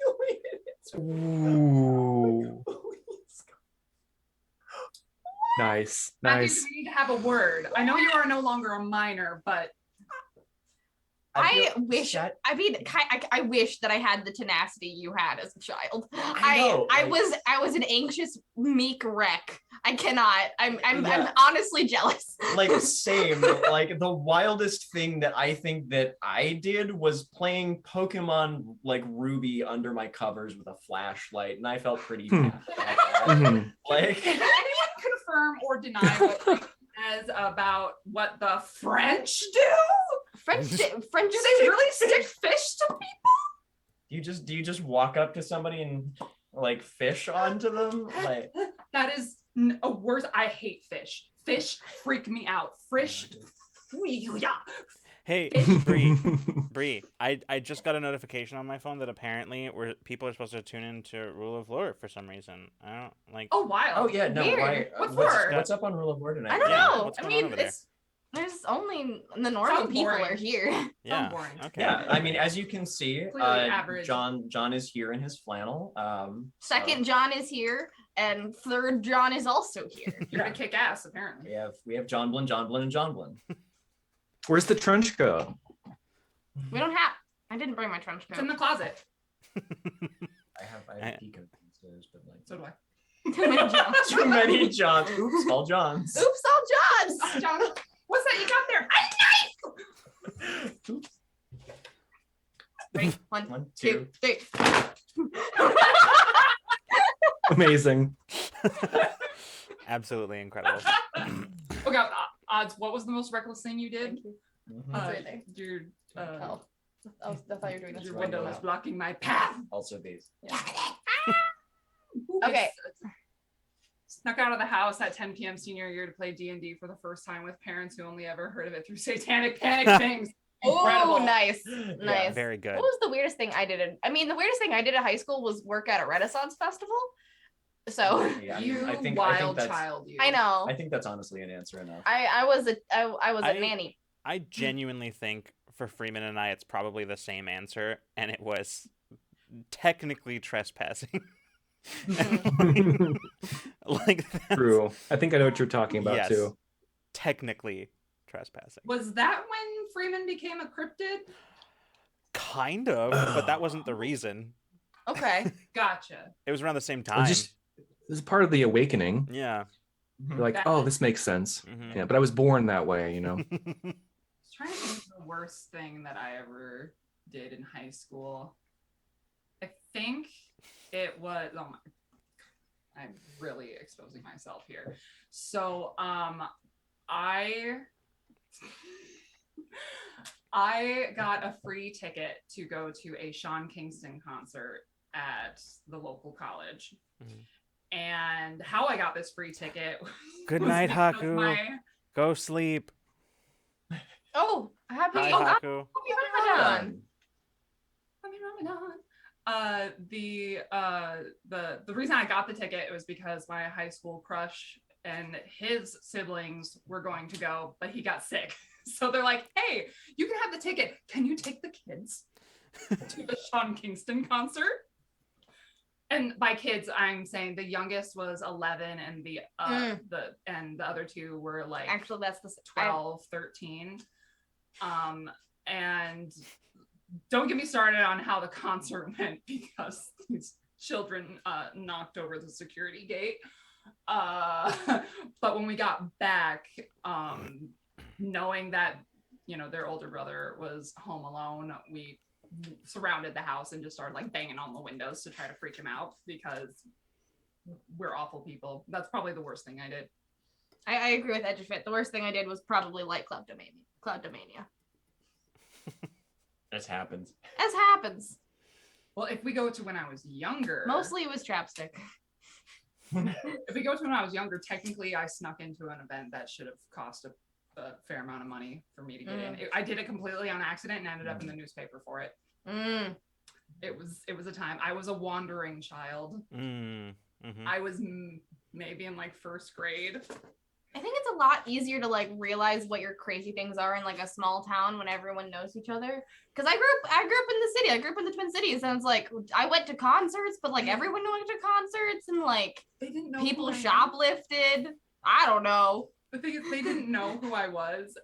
escalated. Ooh. Nice. Matthew, Nice. do we need to have a word? I know you are no longer a minor, but I feel wish. sad- I mean, I wish that I had the tenacity you had as a child. I know, I like- was an anxious, meek wreck. I cannot. I'm Yeah. honestly jealous. like same. Like the wildest thing that I think that I did was playing Pokemon like Ruby under my covers with a flashlight, and I felt pretty bad about that. Mhm. Like can anyone confirm or deny what Mike says about what the French do? French. Do they really stick fish to people? do you just walk up to somebody and like fish onto them? Like That is a word. I hate fish. Fish freak me out. Fish. Yeah. Hey, Bree, I just got a notification on my phone that apparently people are supposed to tune into Rule of Lore for some reason. I don't like. Oh, wild. Oh yeah, no. Weird. Why? What what's, for? what's up on Rule of War tonight? I don't Yeah, know. what's I going on mean, over there? there's only the normal Sounds people boring. are here. Yeah. boring. Okay. Yeah, I mean, as you can see, Completely average. John is here in his flannel. Second John is here, and third John is also here. You're gonna kick ass, apparently. We have John Blin, and John Blin. Where's the trench coat? We don't have. I didn't bring my trench It's in coat. the closet. I have peacoat downstairs, but like So do I. Too many Johns. too many Johns. Oops, all Johns. Oops, all Johns. Oh, John, what's that you got there? Oops. Ready? One, One, two, two. 3. Amazing. Absolutely incredible. Okay, odds. What was the most reckless thing you did? Thank you. Mhm. right there. Your Oh, I thought you were doing this. your right window now. was blocking my path. Also these. Okay. Snuck out of the house at 10 p.m. senior year to play D&D for the first time with parents who only ever heard of it through Satanic Panic things. Incredible. Oh, nice, Yeah, nice. Very good. What was the weirdest thing I did? The weirdest thing I did at high school was work at a Renaissance festival. So Yeah, I mean, You I think wild that's, child, you. I know. I think that's honestly an answer enough. I was a I- nanny. I genuinely think for Freeman and I, it's probably the same answer, and it was technically trespassing. Like that's True. I think I know what you're talking about Yes. too. technically trespassing. Was that when Freeman became a cryptid? Kind of, but that wasn't the reason. Okay. Gotcha. It was around the same It time. just this is part of the awakening. Yeah. You're like, That- oh, this makes sense. Mhm. Yeah, but I was born that way, you know. I was trying to think of the worst thing that I ever did in high school. I think it was. Oh my! I'm really exposing myself here. So, I got a free ticket to go to a Sean Kingston concert at the local college. Mhm. And how I got this free ticket Good was night, because Haku. my- Go sleep. Oh, happy Hi, Ramadan. Haku. Ramadan. Happy Ramadan. The reason I got the ticket was because my high school crush and his siblings were going to go, but he got sick. So they're like, "Hey, you can have the ticket. Can you take the kids to the Sean Kingston concert?" And by kids, I'm saying the youngest was 11, and the other two were like Actually, that's the 12, 13. And don't get me started on how the concert went because these children knocked over the security gate. But when we got back, knowing that, their older brother was home alone, we surrounded the house and just started like banging on the windows to try to freak him out because we're awful people. That's probably the worst thing I did. I agree with Edgefit. The worst thing I did was probably like kleptomania. This happens. As happens. Well, if we go to when I was younger, Mostly it was chapstick. if we go to when I was younger, technically I snuck into an event that should have cost a fair amount of money for me to get in. I did it completely on accident and ended up in the newspaper for it. It was a time. I was a wandering child. Mm-hmm. I was maybe in like first grade. I think it's a lot easier to like realize what your crazy things are in like a small town when everyone knows each other. Because I grew up in the city. I grew up in the Twin Cities, and it's like I went to concerts, but like everyone went to concerts, and like They didn't know people who I was. shoplifted. I don't know. The thing is, they didn't know who I was.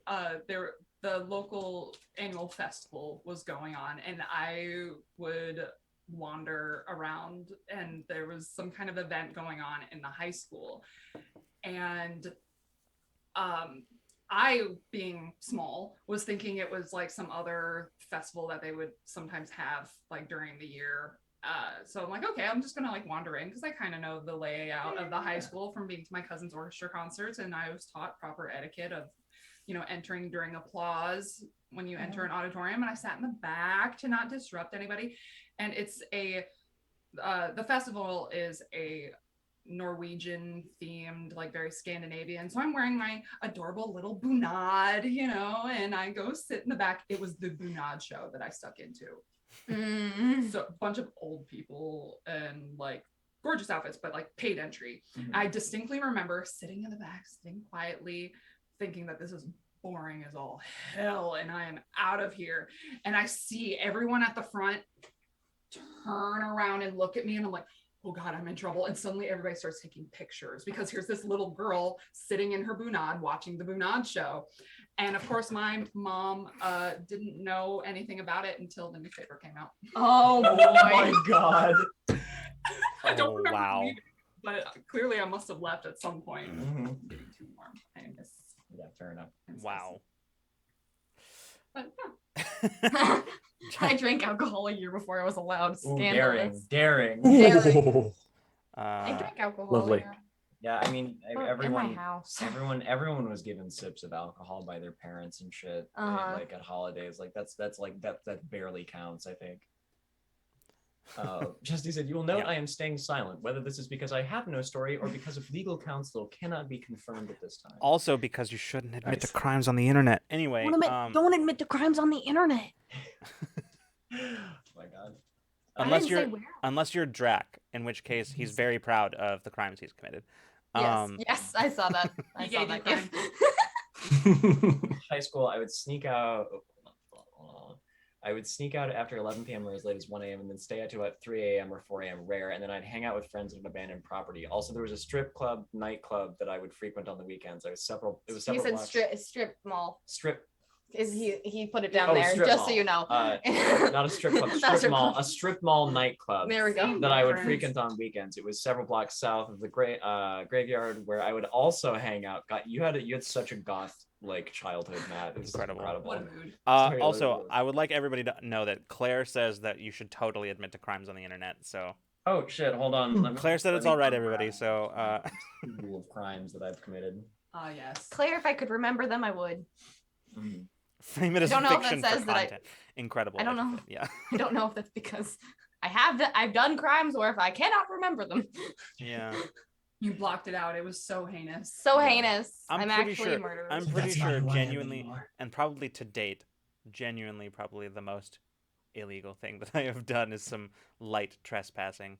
The local annual festival was going on, and I would wander around, and there was some kind of event going on in the high school, and I, being small, was thinking it was like some other festival that they would sometimes have like during the year. So I'm like, okay, I'm just gonna like wander in because I kind of know the layout of the high school from being to my cousin's orchestra concerts, and I was taught proper etiquette of, entering during applause when you enter an auditorium. And I sat in the back to not disrupt anybody. And it's the festival is a Norwegian themed, like very Scandinavian. So I'm wearing my adorable little bunad, and I go sit in the back. It was the bunad show that I stuck into. So a bunch of old people and like gorgeous outfits, but like paid entry. I distinctly remember sitting in the back, sitting quietly, thinking that this is boring as all hell and I am out of here. And I see everyone at the front turn around and look at me, and I'm like, oh God, I'm in trouble. And suddenly everybody starts taking pictures because here's this little girl sitting in her bunad watching the bunad show. And of course, my mom didn't know anything about it until the newspaper came out. Oh boy. Oh my God. I don't remember wow. leaving, but clearly I must have left at some point. Getting too warm. I miss. Yeah, fair enough. Wow. But I drank alcohol a year before I was allowed. Ooh, Scandalous. daring. I drank alcohol. Lovely. Yeah. Yeah, I mean, In my everyone, house. everyone was given sips of alcohol by their parents and shit, like at holidays. Like that barely counts, I think. Justy said, "You will note I am staying silent. Whether this is because I have no story or because of legal counsel cannot be confirmed at this time." Also, because you shouldn't admit to crimes on the internet. Anyway, Don't admit to crimes on the internet. Oh my God. Unless you're Drac, in which case he's very proud of the crimes he's committed. Yes, I saw that. I saw that gif. High school, I would sneak out. I would sneak out after 11 p.m. or as late as 1 a.m. and then stay out to about 3 a.m. or 4 a.m. rare. And then I'd hang out with friends at an abandoned property. Also, there was a strip club, nightclub that I would frequent on the weekends. It was several He said blocks. strip mall. Strip. Is he put it down there strip just mall. so you know? Not a strip club, strip mall, a strip mall nightclub There we go. that I would frequent on weekends. It was several blocks south of the graveyard where I would also hang out. God, you had such a goth like childhood, Matt. It was Incredible. what a mood. Also, I would like everybody to know that Claire says that you should totally admit to crimes on the internet. So Oh shit! Hold on. Claire said it's all right, everybody. So rule of crimes that I've committed. Yes. Claire, if I could remember them, I would. frame it as I don't know if fiction that for says that I- content. Incredible. I don't know. Yeah. I don't know if that's because I've done crimes or if I cannot remember them. Yeah. You blocked it out. It was so heinous. So heinous. I'm I'm pretty actually sure- a murderer. I'm pretty sure genuinely and probably to date, genuinely probably the most illegal thing that I have done is some light trespassing.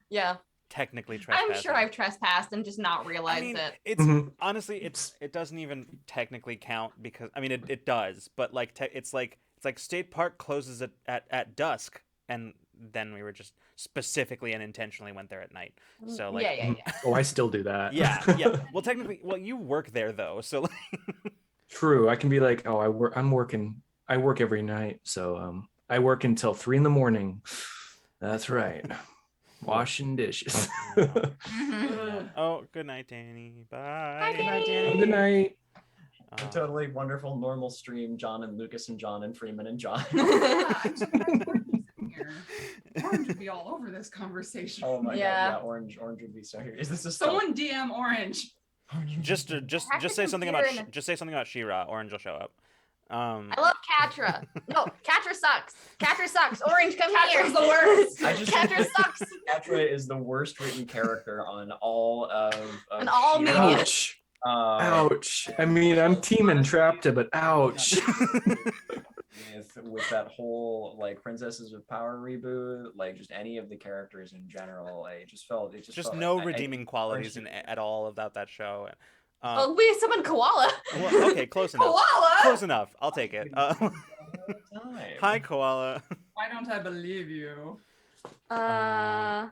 Yeah. Technically trespassing. I'm sure I've trespassed and just not realized I mean, it. it's honestly it doesn't even technically count because I mean it does, but like it's like State Park closes at dusk, and then we were just specifically and intentionally went there at night. So like yeah. Oh, I still do that. yeah. Well, technically, you work there though, so like, True. I can be like, oh, I'm working. I work every night, so I work until 3 a.m. That's right. Washing dishes. oh, good night, Danny. Bye. Good night, Danny. Good night. A totally wonderful normal stream. John and Lucas and John and Freeman and John. Orange would be all over this conversation. Oh my Yeah. God! Yeah, Orange would be so here. Is this a Someone DM Orange. Just Hack say the something about computer She-Ra. Orange will show up. I love Catra. No, Catra sucks. Catra sucks. Orange, come here. Catra's the worst. I just Catra sucks. Catra is the worst written character on all of On all She-Ra. media. Ouch. Ouch. I mean, I'm team Entrapta, but ouch. with that whole like Princesses of Power reboot, like just any of the characters in general, I just felt no redeeming qualities at all about that show. Oh, we summoned Koala. Well, okay, close enough. Koala. Close enough. I'll take it. Hi, Koala. Why don't I believe you? Sus.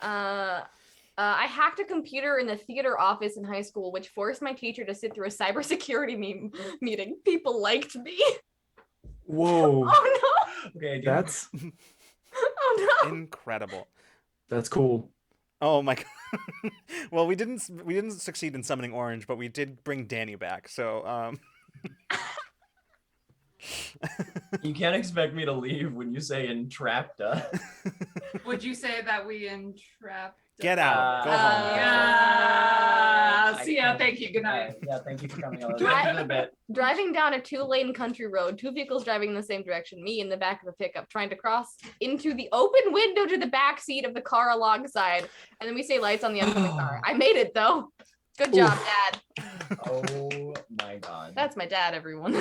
I hacked a computer in the theater office in high school, which forced my teacher to sit through a cybersecurity meeting. People liked me. Whoa. Oh no! Okay, That's Oh no! Incredible. that's cool. Oh my god. Well, we didn't succeed in summoning Orange, but we did bring Danny back. So you can't expect me to leave when you say Entrapta. Would you say that we entrapped? Get out. Go home. Yeah. I See ya. can't- Thank you. Good night. Yeah, thank you for coming on Dri- the bit. Driving down a 2-lane country road, 2 vehicles driving in the same direction, me in the back of a pickup trying to cross into the open window to the back seat of the car alongside. And then we say lights on the oncoming car. I made it though. Good job, Dad. Oh my god. That's my dad, everyone.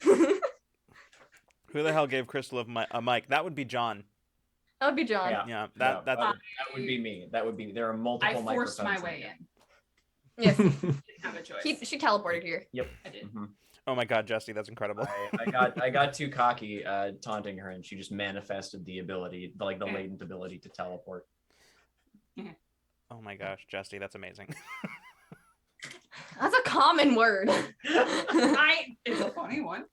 Who the hell gave Crystal a mic? That would be John. That would be John. Yeah, that that's would be me. That would be. There are I multiple. forced my microphones way here. in. Yes. Didn't have a choice. She teleported here. I did. Mhm. Oh my God, Jesse, that's incredible. I got too cocky taunting her, and she just manifested the ability, like the latent ability to teleport. Oh my gosh, Jesse, that's amazing. That's a common word. It's a funny one.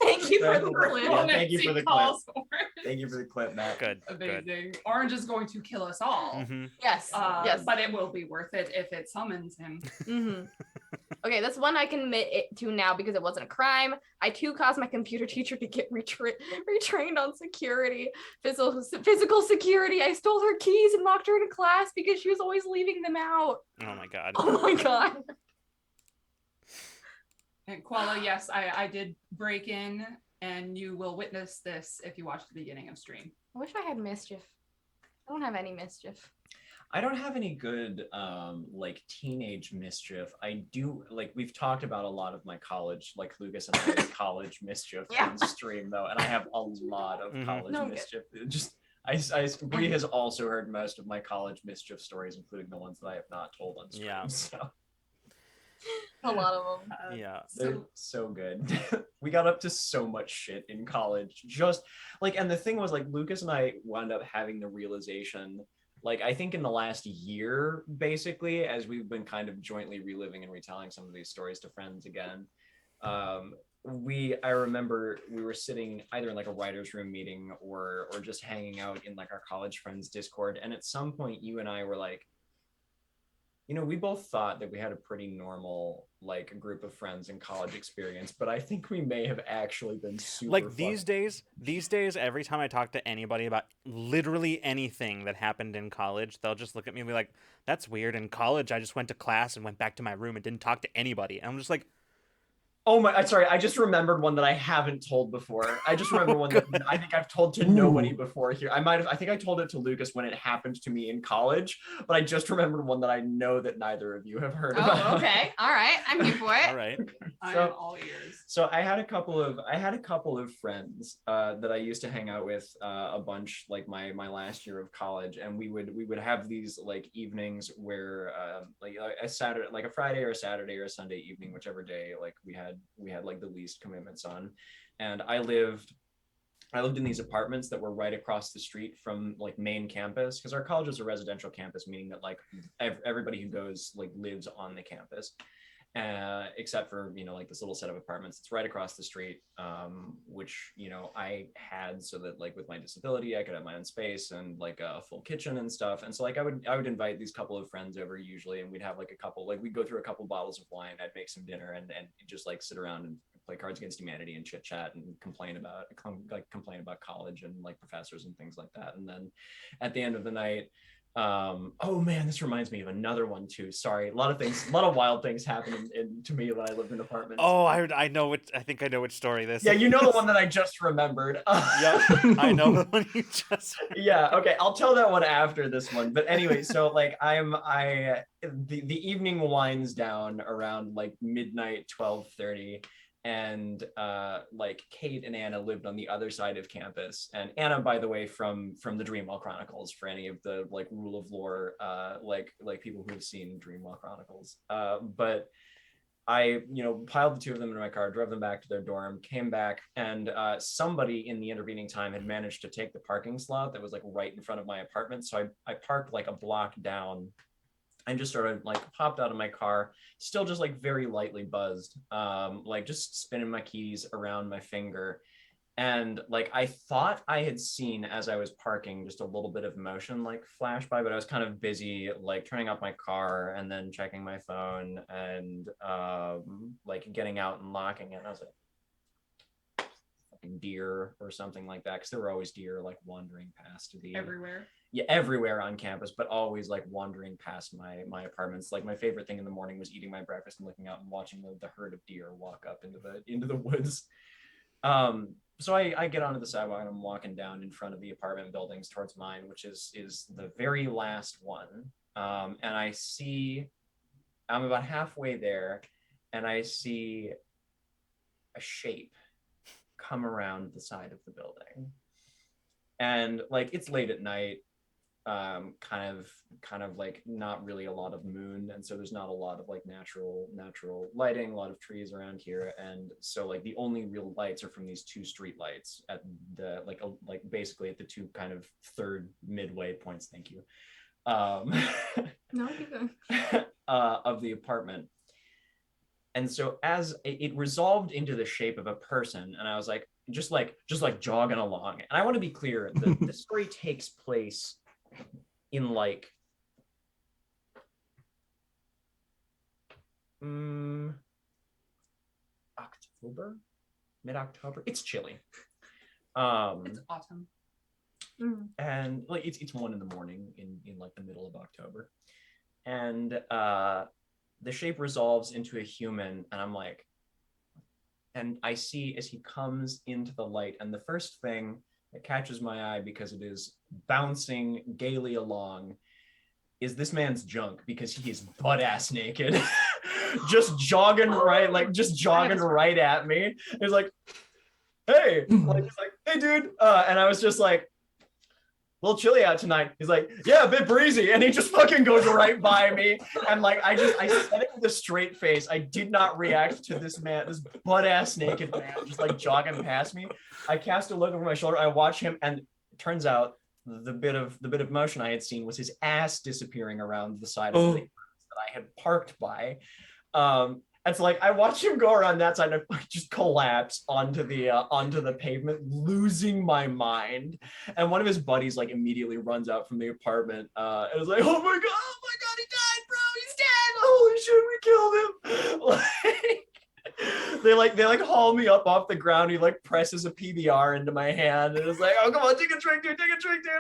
Thank you for the clip. Yeah, thank you for the clip. Calls for it. Thank you for the clip, Matt. Good. Amazing. Orange is going to kill us all. Mm-hmm. Yes. Yes. But it will be worth it if it summons him. Mm-hmm. Okay, that's one I can admit it to now because it wasn't a crime. I too caused my computer teacher to get retrained on security, physical security. I stole her keys and locked her in class because she was always leaving them out. Oh my God. Oh my god. And Koala, yes, I did break in, and you will witness this if you watch the beginning of stream. I wish I had mischief. I don't have any mischief. I don't have any good like teenage mischief. I do like we've talked about a lot of my college, like Lucas and I's college mischief Yeah. on stream though, and I have a lot of Mhm. college No, mischief. It just Bree has also heard most of my college mischief stories, including the ones that I have not told on stream. Yeah. So A lot of them. Yeah. they're so good. We got up to so much shit in college. Just like, and the thing was like Lucas and I wound up having the realization, like I think in the last year, basically, as we've been kind of jointly reliving and retelling some of these stories to friends again. I remember we were sitting either in like a writer's room meeting or just hanging out in like our college friends Discord. And at some point you and I were like, you know, we both thought that we had a pretty normal like group of friends in college experience, but I think we may have actually been super Like fun. these days, every time I talk to anybody about literally anything that happened in college, they'll just look at me and be like, that's weird. In college, I just went to class and went back to my room and didn't talk to anybody. And I'm just like, Oh my, sorry, I just remembered one that I haven't told before. I just remember one that I think I've told to nobody before here. I think I told it to Lucas when it happened to me in college, but I just remembered one that I know that neither of you have heard about. Oh, okay. All right. I'm here for it. all right. I So- am all ears. So I had a couple of friends that I used to hang out with a bunch like my last year of college, and we would have these like evenings where like a Saturday, like a Friday or a Saturday or a Sunday evening, whichever day like we had like the least commitments on. And I lived in these apartments that were right across the street from like main campus, because our college is a residential campus, meaning that like everybody who goes like lives on the campus. Except for, you know, like this little set of apartments. It's right across the street, which, you know, I had so that like with my disability, I could have my own space and like a full kitchen and stuff. And so like I would invite these couple of friends over usually, and we'd have like we'd go through a couple bottles of wine. I'd make some dinner and just like sit around and play Cards Against Humanity and chit chat and complain about college and like professors and things like that. And then at the end of the night, oh man, this reminds me of another one too. Sorry, a lot of wild things happened to me when I lived in apartments. Oh, I know it. I think I know which story this Yeah, is. you know the one that I just remembered. Yep, I know the one you just. Yeah, okay, I'll tell that one after this one. But anyway, so like the evening winds down around like midnight, 12:30. And like Kate and Anna lived on the other side of campus. And Anna, by the way, from the Dreamwell Chronicles, for any of the like rule of lore, like people who have seen Dreamwell Chronicles. But I, you know, piled the two of them in my car, drove them back to their dorm, came back, and somebody in the intervening time had managed to take the parking slot that was like right in front of my apartment. So I parked like a block down and just sort of like popped out of my car, still just like very lightly buzzed, like just spinning my keys around my finger. And like I thought I had seen, as I was parking, just a little bit of motion like flash by, but I was kind of busy like turning off my car and then checking my phone and like getting out and locking it. And I was like, deer or something like that, because there were always deer like wandering past the Everywhere. yeah, everywhere on campus, but always like wandering past my apartments. Like my favorite thing in the morning was eating my breakfast and looking out and watching the herd of deer walk up into the woods. So I get onto the sidewalk and I'm walking down in front of the apartment buildings towards mine, which is the very last one. And I'm about halfway there, and I see a shape come around the side of the building. And like it's late at night, kind of like not really a lot of moon, and so there's not a lot of like natural lighting, a lot of trees around here, and so like the only real lights are from these two street lights at the like basically at the two kind of third midway points. Thank you. No, keep going. Of the apartment. And so as it resolved into the shape of a person, and I was like just like jogging along. And I want to be clear, the story takes place in like October, mid-October. It's chilly. It's autumn. And like it's 1 a.m. in like the middle of October. And the shape resolves into a human, and I'm like, and I see as he comes into the light, and the first thing that catches my eye, because it is bouncing gaily along, is this man's junk, because he is butt ass naked, just jogging right at me. He's like, hey, like, he's like, hey dude, and I was just like, a little chilly out tonight. He's like, yeah, a bit breezy, and he just fucking goes right by me, and like I said it with a straight face. I did not react to this man, this butt ass naked man, just like jogging past me. I cast a look over my shoulder. I watch him, and it turns out the bit of motion I had seen was his ass disappearing around the side of the that I had parked by. And so like I watched him go around that side and I just collapse onto the pavement, losing my mind. And one of his buddies like immediately runs out from the apartment and was like, oh my god, he died, bro, he's dead. Holy shit, we killed him. Like, they haul me up off the ground. He like presses a PBR into my hand and is like, oh come on, take a drink, dude.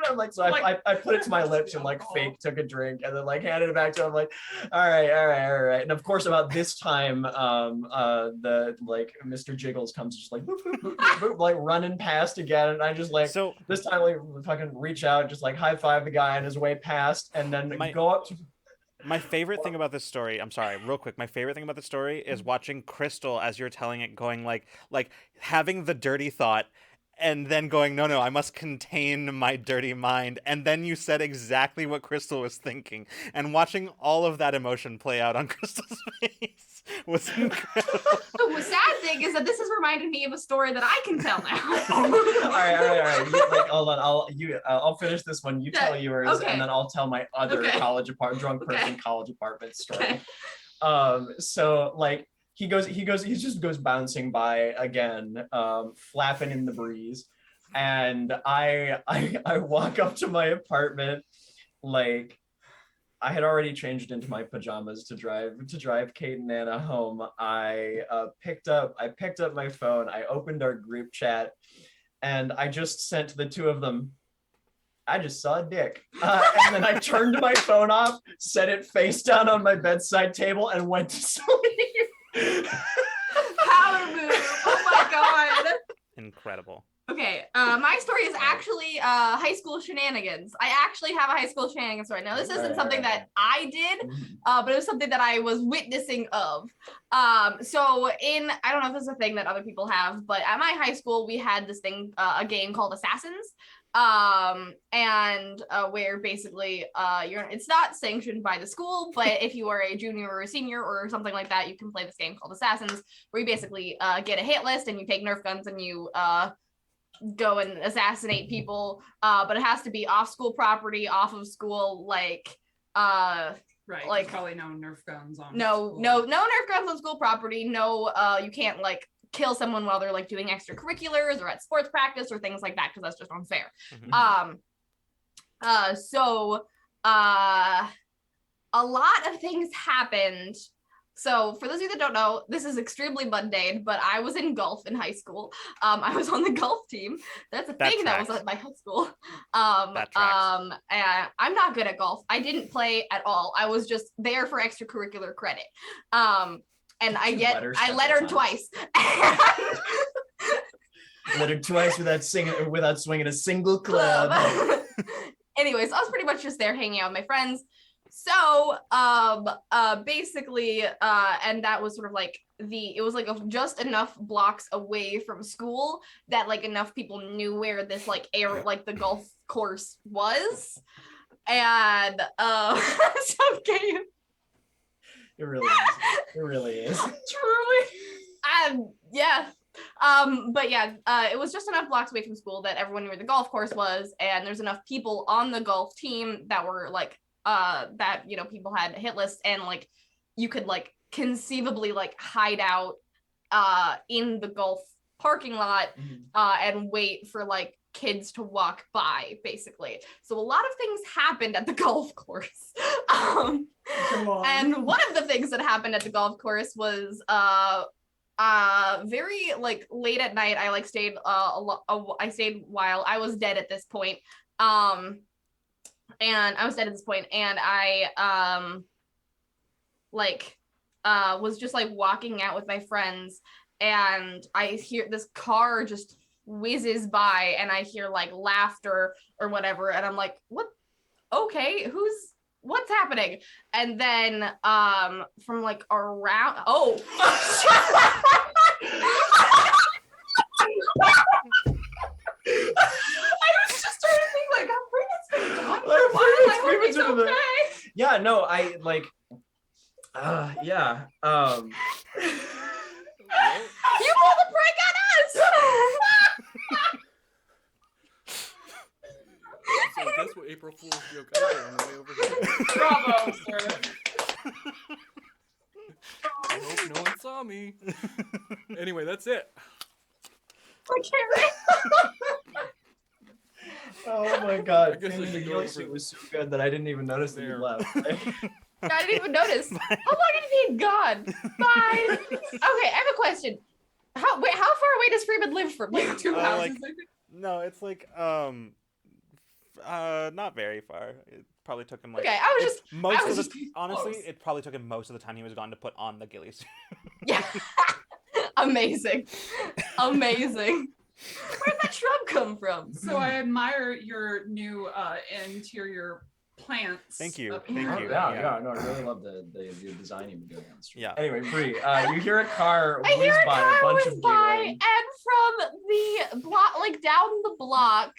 I'm like, so I put it to my lips and like fake took a drink and then like handed it back to him. I'm like, all right. And of course, about this time, the like Mr. Jiggles comes just like boop, boop, boop, boop, boop, like running past again, and I just like this time like fucking reach out, just like high five the guy on his way past, and then go up to. My favorite thing about this story, I'm sorry, real quick. My favorite thing about the story is watching Crystal as you're telling it, going like having the dirty thought, and then going, no, I must contain my dirty mind. And then you said exactly what Crystal was thinking, and watching all of that emotion play out on Crystal's face was incredible. The sad thing is that this has reminded me of a story that I can tell now. All right. Like, hold on. I'll finish this one. You tell yours, okay. And then I'll tell my other drunk person college apartment story. Okay. So like he just goes bouncing by again, flapping in the breeze, and I walk up to my apartment, like I had already changed into my pajamas to drive Kate and Nana home. I picked up my phone. I opened our group chat, and I just sent to the two of them, I just saw a dick. And then I turned my phone off, set it face down on my bedside table, and went to sleep. Power move. Oh my god. Incredible. Okay, my story is actually high school shenanigans. I actually have a high school shenanigans story. Now, this isn't something that I did, but it was something that I was witnessing of. So I don't know if this is a thing that other people have, but at my high school, we had this thing, a game called Assassins. Where basically it's not sanctioned by the school, but if you are a junior or a senior or something like that, you can play this game called Assassins, where you basically get a hit list and you take Nerf guns and you go and assassinate people, but it has to be off school property, off of school, like right, like probably no Nerf guns on no Nerf guns on school property. No, you can't like kill someone while they're like doing extracurriculars or at sports practice or things like that, because that's just unfair. So a lot of things happened So for those of you that don't know, this is extremely mundane, but I was in golf in high school. I was on the golf team. That's a thing that was at my high school. That tracks. And I'm not good at golf. I didn't play at all. I was just there for extracurricular credit. And I lettered twice. Lettered twice without swinging a single club. Anyways, I was pretty much just there hanging out with my friends. So basically and that was sort of like it was like just enough blocks away from school that like enough people knew where this like the golf course was. And it's okay. It really is. Truly. And yeah. But yeah, it was just enough blocks away from school that everyone knew where the golf course was, and there's enough people on the golf team that were like that, you know, people had hit lists, and like you could like conceivably like hide out in the golf parking lot and wait for like kids to walk by, basically. So a lot of things happened at the golf course. And one of the things that happened at the golf course was very like late at night. I like stayed I stayed while I was dead at this point. And I was dead at this point, and I was just like walking out with my friends, and I hear this car just whizzes by, and I hear like laughter or whatever, and I'm like, what? Okay, what's happening? And then from like around, I was just trying to think like, I'm bringing this thing down for a while. I hope it's okay. Yeah, no, I like yeah. You pulled the prank on us. So that's what April Fool's joke I did on the way over here. Bravo, sir. I hope no one saw me. Anyway, that's it. Okay. Oh my god. I guess I The should go ghillie over suit was so good that I didn't even notice that you there. left. I didn't even notice. How long have you been gone? Bye. Okay, I have a question. How far away does Freeman live from? Like 2 houses. like- No, it's like not very far. It probably took him like Okay, I was it's just most I was of the just honestly, close. it probably took him most of the time he was gone to put on the ghillie suit. Yeah. Amazing. Amazing. Where'd that shrub come from? So I admire your new interior plants. Thank you. up Thank here. you. Yeah, no, I really love the design you've been doing on the street. Yeah. Anyway, Bree, you hear a car I hear whiz a by, car a bunch whiz of by, giggling. and from the block, like down the block,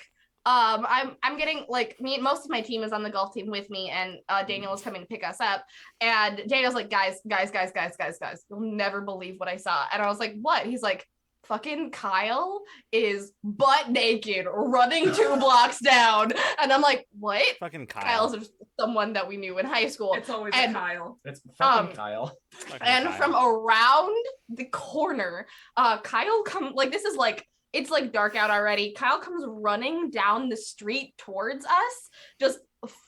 I'm getting like most of my team is on the golf team with me, and Daniel is coming to pick us up, and Daniel's like, guys, you'll never believe what I saw. And I was like, what? He's like, fucking Kyle is butt naked running 2 blocks down. And I'm like, what? Fucking Kyle. Kyle's just someone that we knew in high school. It's always And- a Kyle. It's fucking Kyle. Fucking And Kyle. from around the corner, Kyle this is like, it's like dark out already. Kyle comes running down the street towards us, just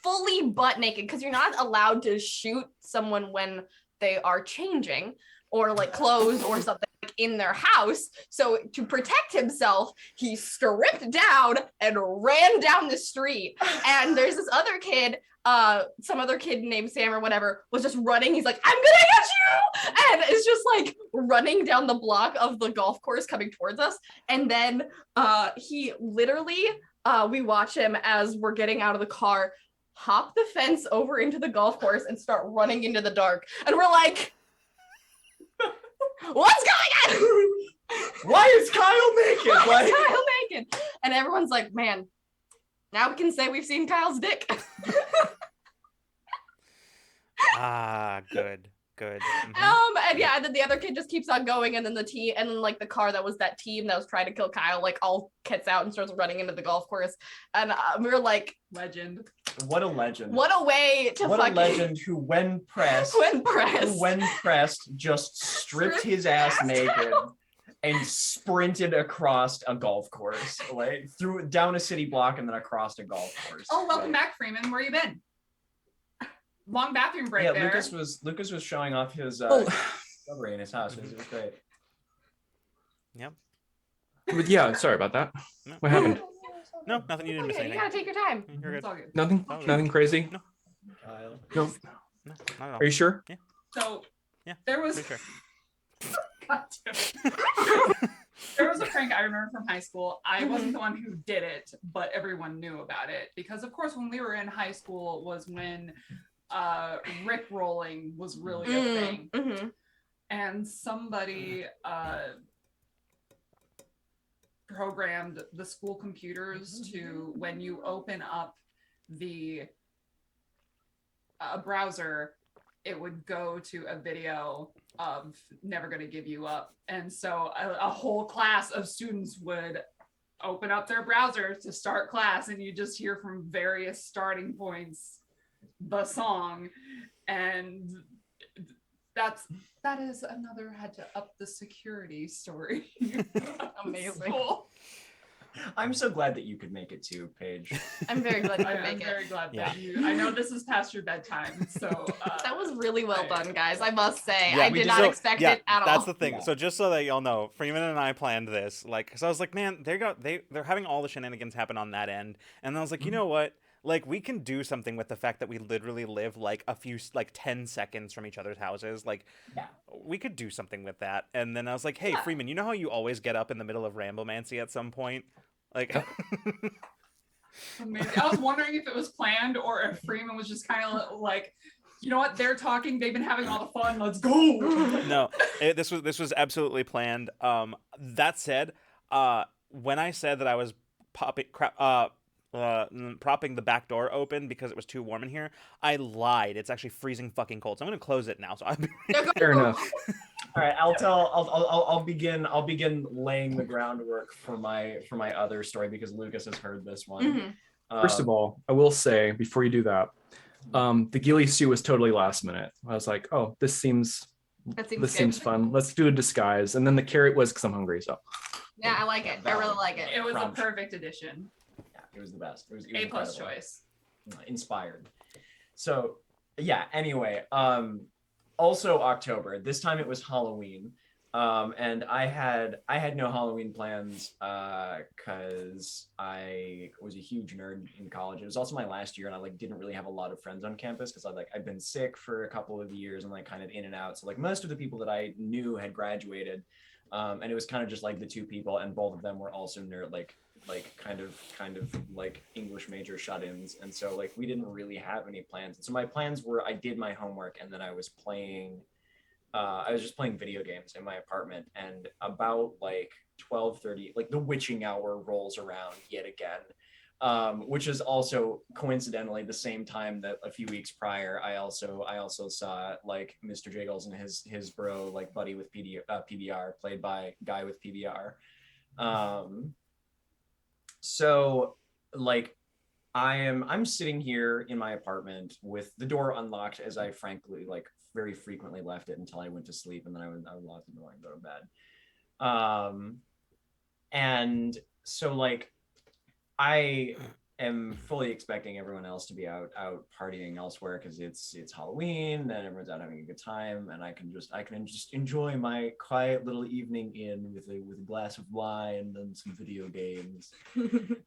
fully butt naked, because you're not allowed to shoot someone when they are changing or like clothes or something in their house. So to protect himself, he stripped down and ran down the street. And there's this other kid, some other kid named Sam or whatever, was just running. He's like, I'm gonna get you! And it's just like running down the block of the golf course coming towards us. And then he literally, we watch him as we're getting out of the car, hop the fence over into the golf course and start running into the dark. And we're like, what's going on? Why is Kyle naked? Why is Kyle naked? And everyone's like, man, now we can say we've seen Kyle's dick. Good. Mhm. And yeah, and then the other kid just keeps on going, and then the car that was that team that was trying to kill Kyle, like all gets out and starts running into the golf course. And we were like, Legend. What a legend. what a way to What fucking a legend who, when pressed, just stripped his ass naked and sprinted across a golf course, like down a city block and then across a golf course. Oh, welcome back, Freeman. Where you been? long bathroom break Yeah, there. Lucas was showing off his Oh. discovery in his house. It was great. Yep. But yeah, sorry about that. No. What happened? No, nothing. You didn't miss Okay, you anything. gotta take your time. You're It's good. all good. Nothing? Oh, Nothing crazy? No. Kyle. No. No, not at all. Are you sure? So Yeah, there was pretty sure. God damn it. There was a prank I remember from high school. I wasn't the one who did it, but everyone knew about it because, of course, when we were in high school was when Rick rolling was really a thing, and somebody programmed the school computers to, when you open up the browser, it would go to a video of Never Gonna Give You Up. And so a whole class of students would open up their browser to start class, and you just hear from various starting points the song. And that is another had to up the security story. Amazing. So, I'm so glad that you could make it too, Paige. I'm very glad you I'm could make it. very glad Yeah. that you. I know this is past your bedtime, so That was really well done, guys. I must say, Yeah, I we did did- not so, expect Yeah, it at all. that's the thing. Yeah. So just so that y'all know, Freeman and I planned this. Like, so I was like, man, they're having all the shenanigans happen on that end, and I was like, you know what? Like, we can do something with the fact that we literally live like 10 seconds from each other's houses. Like, Yeah. we could do something with that. And then I was like, hey, Yeah. Freeman, you know how you always get up in the middle of Ramblemancy at some point? Like, amazing. I was wondering if it was planned or if Freeman was just kind of like, you know what? They're talking. They've been having all the fun. Let's go. no, this was absolutely planned. That said, when I said that I was propping the back door open because it was too warm in here, I lied. It's actually freezing fucking cold. So I'm gonna close it now. So Fair enough. All right, I'll begin laying the groundwork for my other story because Lucas has heard this one. First of all, I will say before you do that, the ghillie stew was totally last minute. I was like, oh, this seems Good. fun. Let's do a disguise. And then the carrot was because I'm hungry. So Yeah, I like it. I really like it. It was a Crunch. perfect addition. Yeah, it was the best. It was A plus incredible. choice. Inspired. So yeah, anyway, also October, this time it was Halloween, and I had no Halloween plans because I was a huge nerd in college. It was also my last year, and I didn't really have a lot of friends on campus because I'd been sick for a couple of years and kind of in and out. So most of the people that I knew had graduated, and it was kind of just the two people, and both of them were also nerd kind of English major shut-ins, and so we didn't really have any plans. And so my plans were I did my homework, and then I was just playing video games in my apartment, and about 12:30 the witching hour rolls around yet again, which is also coincidentally the same time that a few weeks prior I also saw Mr. Jiggles and his bro buddy with PBR played by guy with PBR. So I'm sitting here in my apartment with the door unlocked, as I frankly very frequently left it until I went to sleep, and then I would lock the door and go to bed. And so I am fully expecting everyone else to be out partying elsewhere because it's Halloween and everyone's out having a good time, and I can just enjoy my quiet little evening in with a glass of wine and some video games.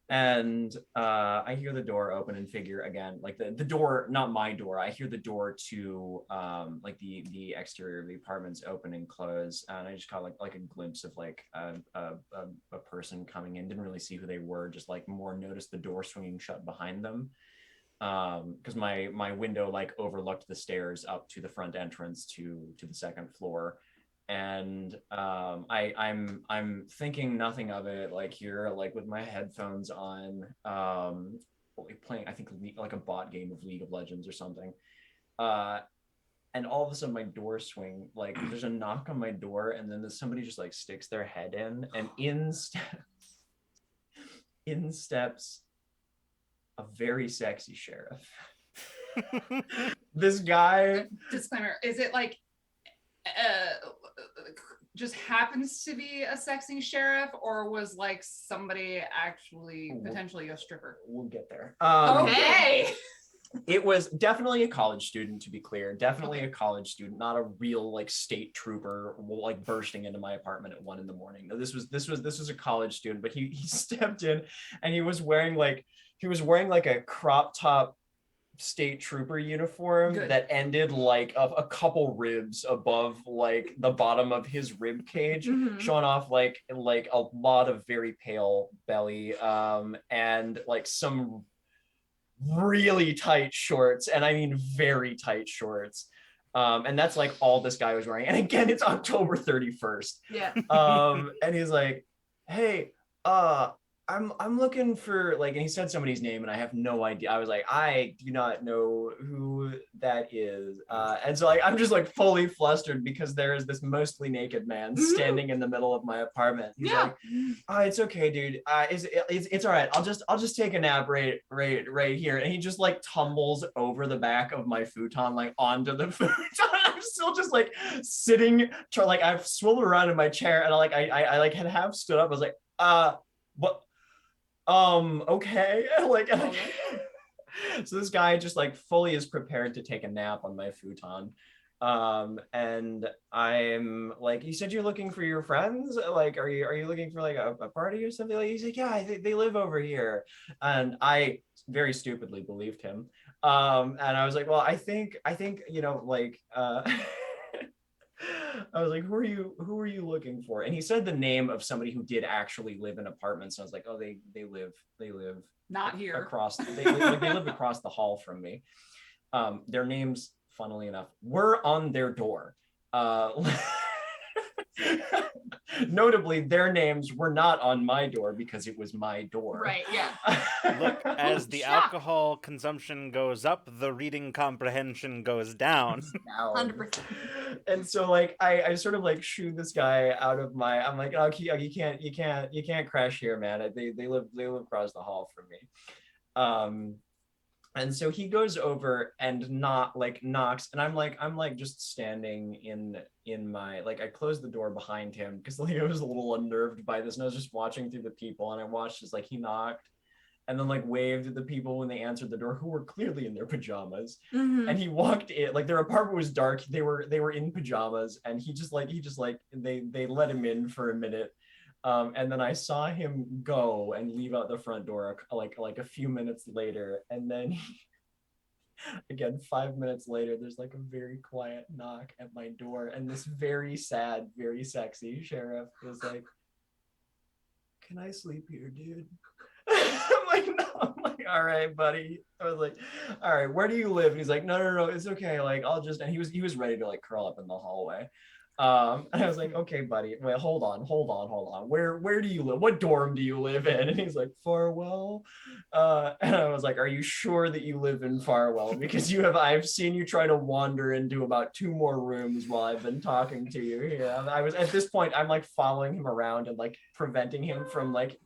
And I hear the door open and figure again the door, not my door, I hear the door to the exterior of the apartments open and close, and I just caught a glimpse of a person coming in. Didn't really see who they were, just more noticed the door swinging shut behind them, because my window overlooked the stairs up to the front entrance to the second floor. And I'm thinking nothing of it here with my headphones on, playing I think a bot game of League of Legends or something, and all of a sudden my door swing, there's a knock on my door, and then somebody just sticks their head in, and in steps a very sexy sheriff. This guy, Disclaimer: is it just happens to be a sexy sheriff, or was somebody actually potentially a stripper? we'll get there. Okay. It was definitely a college student, to be clear. Definitely a college student, not a real like state trooper like bursting into my apartment at 1 a.m. No, this was a college student, but he stepped in and he was wearing like a crop top state trooper uniform Good. that ended like a couple ribs above like the bottom of his rib cage, showing off like a lot of very pale belly, and like some really tight shorts, and I mean very tight shorts. And that's like all this guy was wearing. And again, it's October 31st. Yeah. And he's like, hey, I'm looking for like, and he said somebody's name and I have no idea. I was like, I do not know who that is. And so like, I'm just like fully flustered because there is this mostly naked man standing in the middle of my apartment. He's like, oh, it's okay, dude. It's all right. I'll just take a nap right here. And he just like tumbles over the back of my futon, like onto the futon. I'm still just like sitting, like I've swiveled around in my chair and I like had half stood up. I was like, what? Okay. Like, so this guy just like fully is prepared to take a nap on my futon. And I'm like, you said you're looking for your friends? Like, are you looking for like a party or something? Like, he's like, yeah, they live over here. And I very stupidly believed him. And I was like, well, I think, you know, like, I was like, who are you looking for? And he said the name of somebody who did actually live in apartments. And I was like, oh, they live Not here. across, they live across the hall from me. Their names, funnily enough, were on their door. Notably, their names were not on my door because it was my door. Right, yeah. Look, as the alcohol consumption goes up, the reading comprehension goes down. 100%. And so like I sort of like shoo this guy out of my, I'm like, oh, you can't crash here, man. They live across the hall from me. And so he goes over and knocks, and I'm like just standing in my, like, I closed the door behind him because like I was a little unnerved by this, and I was just watching through the people, and I watched as like he knocked and then like waved at the people when they answered the door who were clearly in their pajamas. And he walked in, like their apartment was dark, they were in pajamas, and he just like they let him in for a minute. And then I saw him go and leave out the front door like a few minutes later. And then again, 5 minutes later, there's like a very quiet knock at my door. And this very sad, very sexy sheriff was like, can I sleep here, dude? I'm like, no. I'm like, all right, buddy. I was like, all right, where do you live? And he's like, no, it's okay. Like, I'll just, and he was ready to like curl up in the hallway. And I was like, okay, buddy, wait, hold on. Where do you live? What dorm do you live in? And he's like, Farwell. And I was like, are you sure that you live in Farwell? Because I've seen you try to wander into about 2 more rooms while I've been talking to you here. And I was, at this point, I'm like following him around and like preventing him from like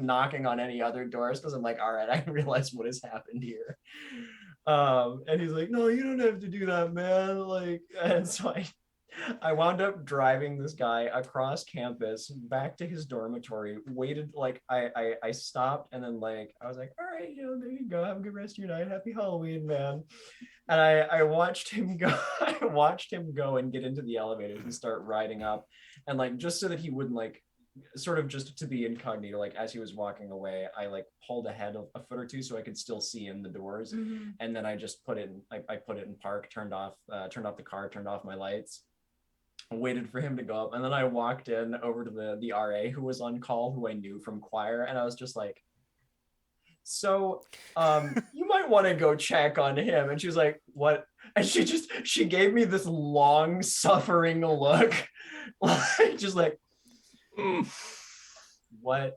knocking on any other doors, because I'm like, all right, I realize what has happened here. And he's like, no, you don't have to do that, man. Like, and so I wound up driving this guy across campus back to his dormitory, waited, like I stopped, and then like I was like, all right, there you go, have a good rest of your night, happy Halloween, man. And I watched him go and get into the elevator and start riding up, and like just so that he wouldn't like sort of just to be incognito, like as he was walking away, I like pulled ahead a foot or two so I could still see in the doors. And then I just put it in, I put it in park, turned off the car, turned off my lights, waited for him to go up, and then I walked in over to the RA who was on call, who I knew from choir, and I was just like, so you might want to go check on him. And she was like, what? And she gave me this long suffering look, like just like, what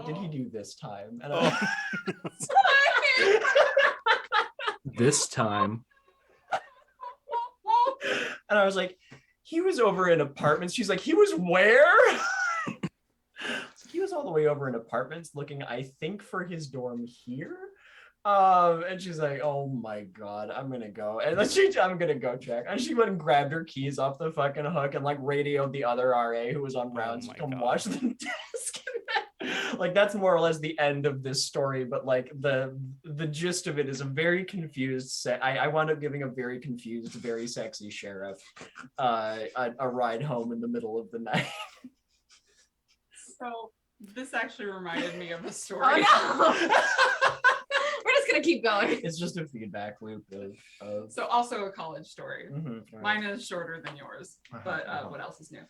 did he do this time? And This time. And I was like, he was over in apartments. She's like, he was where? He was all the way over in apartments looking, I think, for his dorm here. And she's like, oh my God, I'm gonna go. And then I'm gonna go check. And she went and grabbed her keys off the fucking hook and like radioed the other RA who was on rounds to come watch the desk. like that's more or less the end of this story, but like the gist of it is a very confused I wound up giving a very confused, very sexy sheriff a ride home in the middle of the night. So this actually reminded me of a story. Oh no! We're just gonna keep going. It's just a feedback loop of So also a college story. Mhm, right. Mine is shorter than yours, but what else is new?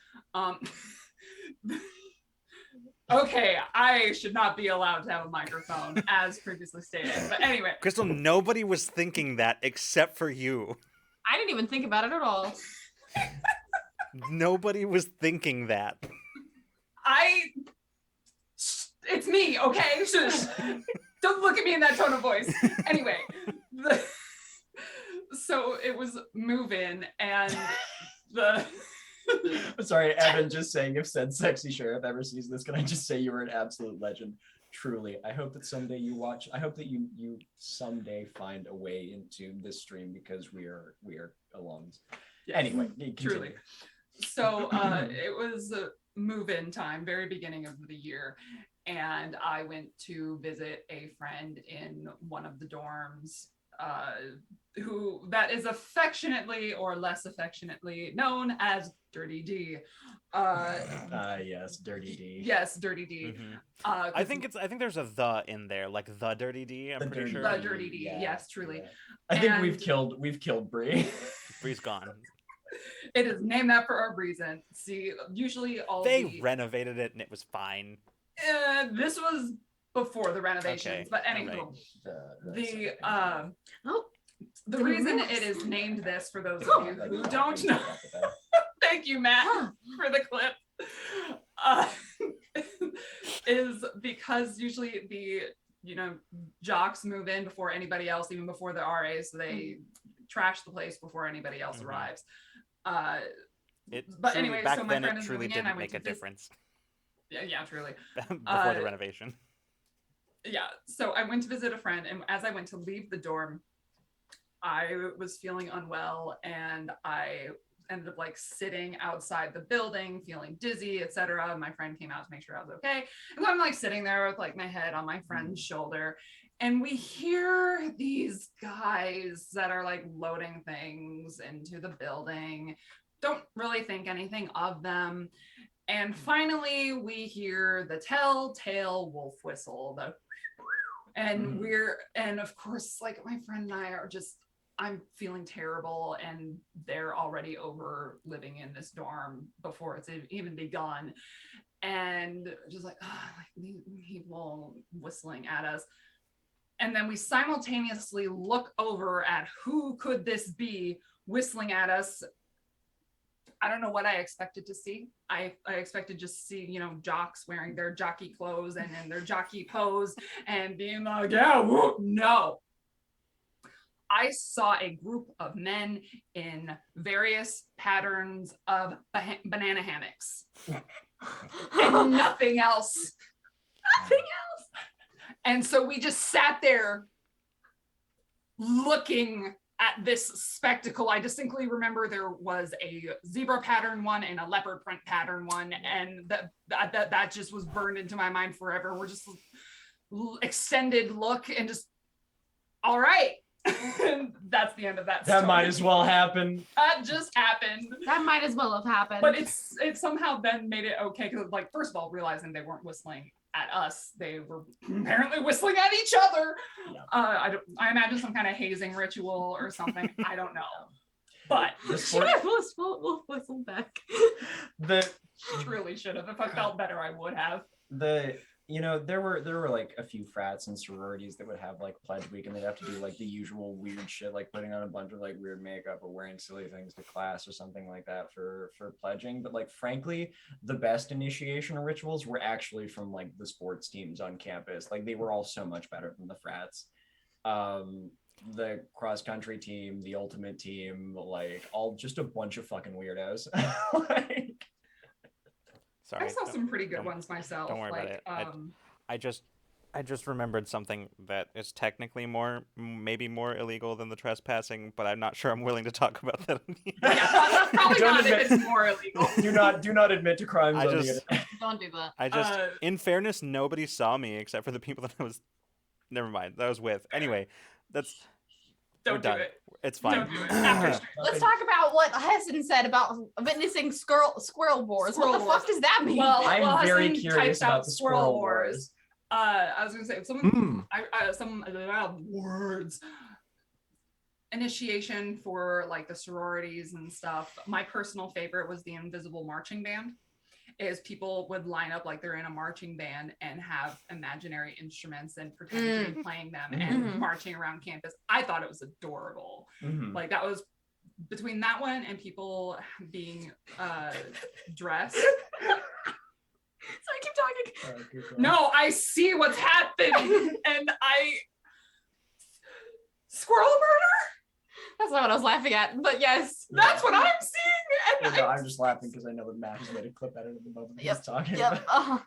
Okay, I should not be allowed to have a microphone, as previously stated. But anyway, Crystal, nobody was thinking that except for you. I didn't even think about it at all. Nobody was thinking that. it's me, okay? Shush. Don't look at me in that tone of voice. Anyway, so it was move-in, and the. Sorry, Evan, just saying, if said sexy sheriff ever sees this, can I just say you were an absolute legend? Truly. I hope that someday you watch, I hope that you someday find a way into this stream, because we are alums. Anyway, Truly. So it was move-in time, very beginning of the year, and I went to visit a friend in one of the dorms, who that is affectionately or less affectionately known as Dirty D. Yes, Dirty D. Yes, Dirty D. Mm-hmm. I think there's a the in there, like the Dirty D. I'm pretty sure. The Dirty D. Yeah, yes, truly. Yeah. I think And we've killed Bree. Bree's gone. it is named that for a reason. See, usually They renovated it and it was fine. This was before the renovations, Okay, but anywho, right. the reason it is named this, for those of you who don't know, thank you, Matt, for the clip, is because usually the jocks move in before anybody else, even before the RAs, so they trash the place before anybody else arrives. But anyway, back so my then friend it is truly moving in, I didn't went make a to difference. Yeah, truly. Before the renovation. Yeah, so I went to visit a friend, and as I went to leave the dorm, I was feeling unwell, and I ended up like sitting outside the building, feeling dizzy, etc. My friend came out to make sure I was okay, and so I'm like sitting there with like my head on my friend's shoulder, and we hear these guys that are like loading things into the building. Don't really think anything of them. And finally, we hear the telltale wolf whistle, and of course, like my friend and I are just, I'm feeling terrible, and they're already over living in this dorm before it's even begun, and just like these people whistling at us. And then we simultaneously look over at who could this be whistling at us. I don't know what I expected to see. I expected just to see, jocks wearing their jockey clothes and in their jockey pose and being like, yeah, woo. No. I saw a group of men in various patterns of banana hammocks. And nothing else. Nothing else. And so we just sat there looking at this spectacle. I distinctly remember there was a zebra pattern one and a leopard print pattern one, and that just was burned into my mind forever. We're just extended look and just, all right. And that's the end of that story. That might as well happen. That just happened. That might as well have happened. But it somehow then made it okay, because like, first of all, realizing they weren't whistling at us, they were apparently whistling at each other. Yeah. I imagine some kind of hazing ritual or something. I don't know. But we'll whistle back. Truly should have. If I felt better, I would have. There were like a few frats and sororities that would have like pledge week, and they'd have to do like the usual weird shit, like putting on a bunch of like weird makeup or wearing silly things to class or something like that for pledging. But like, frankly, the best initiation rituals were actually from like the sports teams on campus. Like, they were all so much better than the frats. The cross country team, the ultimate team, like all just a bunch of fucking weirdos. Sorry, I saw some pretty good ones myself. Don't worry about it. I just I just remembered something that is technically maybe more illegal than the trespassing, but I'm not sure I'm willing to talk about that. Yeah, probably Don't not admit- if it's more illegal. Do not admit to crimes I on the just- internet. Don't do that. I just, in fairness, nobody saw me except for the people that I was. Never mind, that I was with. Anyway, that's. Don't we're do done. it. It's fine. Don't do it. After stream. Let's talk about what Heston said about witnessing squirrel wars. Squirrel What the wars. fuck does that mean? Well, I'm very Hudson curious typed out about the squirrel wars. I was gonna say someone Hmm. some words initiation for like the sororities and stuff. My personal favorite was the invisible marching band. Is people would line up like they're in a marching band and have imaginary instruments and pretend to be playing them and Mhm. marching around campus. I thought it was adorable. Mhm. Like that was between that one and people being dressed. Sorry, keep talking. Good call. No, I see what's happening, and squirrel murder. That's not what I was laughing at, but yes. That's what I'm seeing. Well, And no, I'm just laughing because I know that Matt has made a clip out of it at the moment Yep, he's talking Yep. about.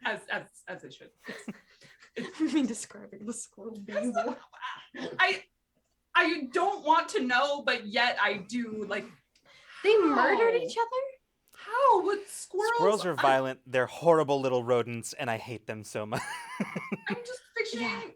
as it should. Me describing the squirrel being I don't want to know, but yet I do. Like, They murdered How? each other? how would squirrels? Squirrels are violent. They're horrible little rodents, and I hate them so much. I'm just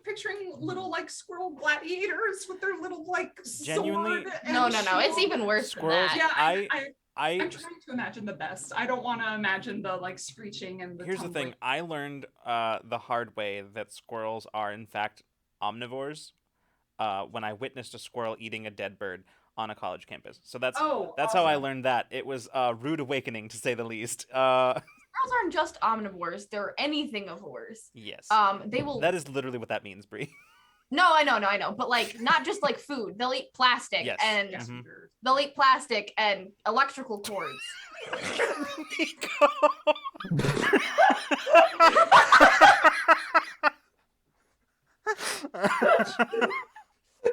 picturing little like squirrel gladiators with their little like Genuinely- sword and No. It's shield. even worse Squirrels- than Yeah, that. I'm trying to imagine the best. I don't want to imagine the like screeching and the. Here's the thing. tumbling. I learned the hard way that squirrels are, in fact, omnivores when I witnessed a squirrel eating a dead bird on a college campus. So that's how I awesome. learned that. It was a rude awakening, to say the least. Squirrels aren't just omnivores, they're anything-ivores. Yes. They will That is literally what that means, Bree. No, I know, but like not just like food. They'll eat plastic Yes. and Yes, Mhm. sure. they'll eat plastic and electrical cords.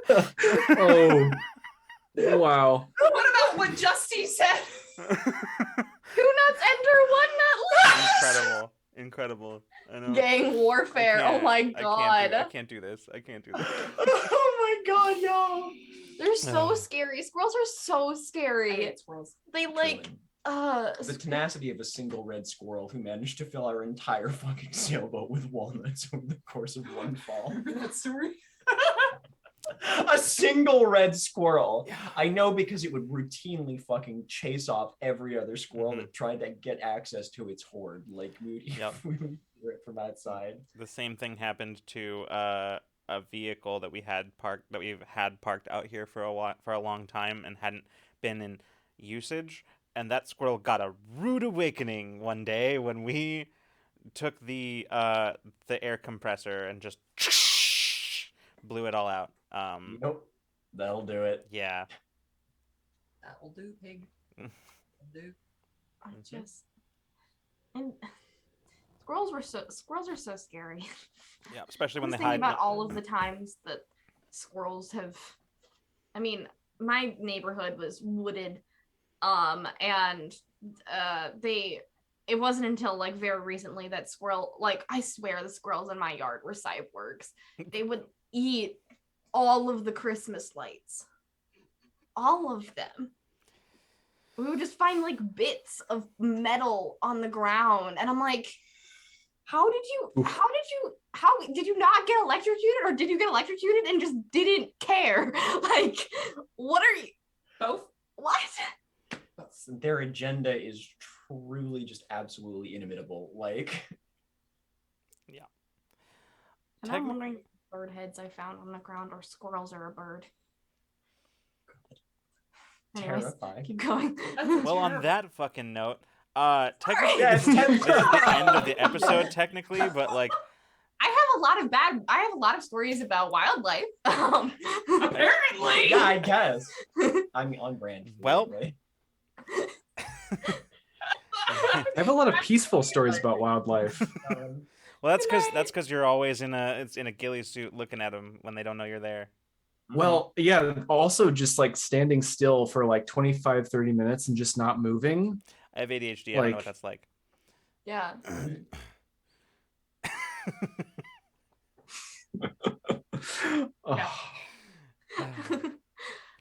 Oh, wow. What about what Justy said? Two nuts enter, one nut leaves. Incredible. I know. Gang warfare. Oh my god. I can't do this. I can't do this. Oh my god, no. They're so scary. Squirrels are so I scary. hate squirrels. They like The tenacity of a single red squirrel who managed to fill our entire fucking sailboat with walnuts over the course of one fall. Remember that story? A single red squirrel. I know because it would routinely fucking chase off every other squirrel that tried to get access to its hoard. Like we Yep. we would hear it from outside. The same thing happened to a vehicle that we've had parked out here for a long time and hadn't been in usage, and that squirrel got a rude awakening one day when we took the air compressor and just blew it all out. Nope. That'll do it. Yeah. That'll do, pig. That'll do. I just and squirrels are so scary. Yeah, especially I when was they thinking hide. about all of the times that squirrels have. I mean, my neighborhood was wooded, and it wasn't until like very recently that I swear the squirrels in my yard were cyborgs. They would eat all of the Christmas lights, all of them. We would just find like bits of metal on the ground, and I'm like, how did you not get electrocuted, or did you get electrocuted and just didn't care? Like, what are you? Both? What? Their agenda is truly just absolutely inimitable. Like, And I'm wondering if bird heads I found on the ground are squirrels or a bird. Anyways, terrifying. keep going. Well, on that fucking note, technically Yeah, this it's is the end of the episode, technically, but like, I have a lot of stories about wildlife. Apparently. Yeah, I guess. I'm on brand. Well- anyway. I have a lot of peaceful stories about wildlife. well, that's because you're always in a ghillie suit looking at them when they don't know you're there. Well, yeah, also just like standing still for like 25, 30 minutes and just not moving. I have ADHD. I don't know Like- what that's like. Yeah. Oh,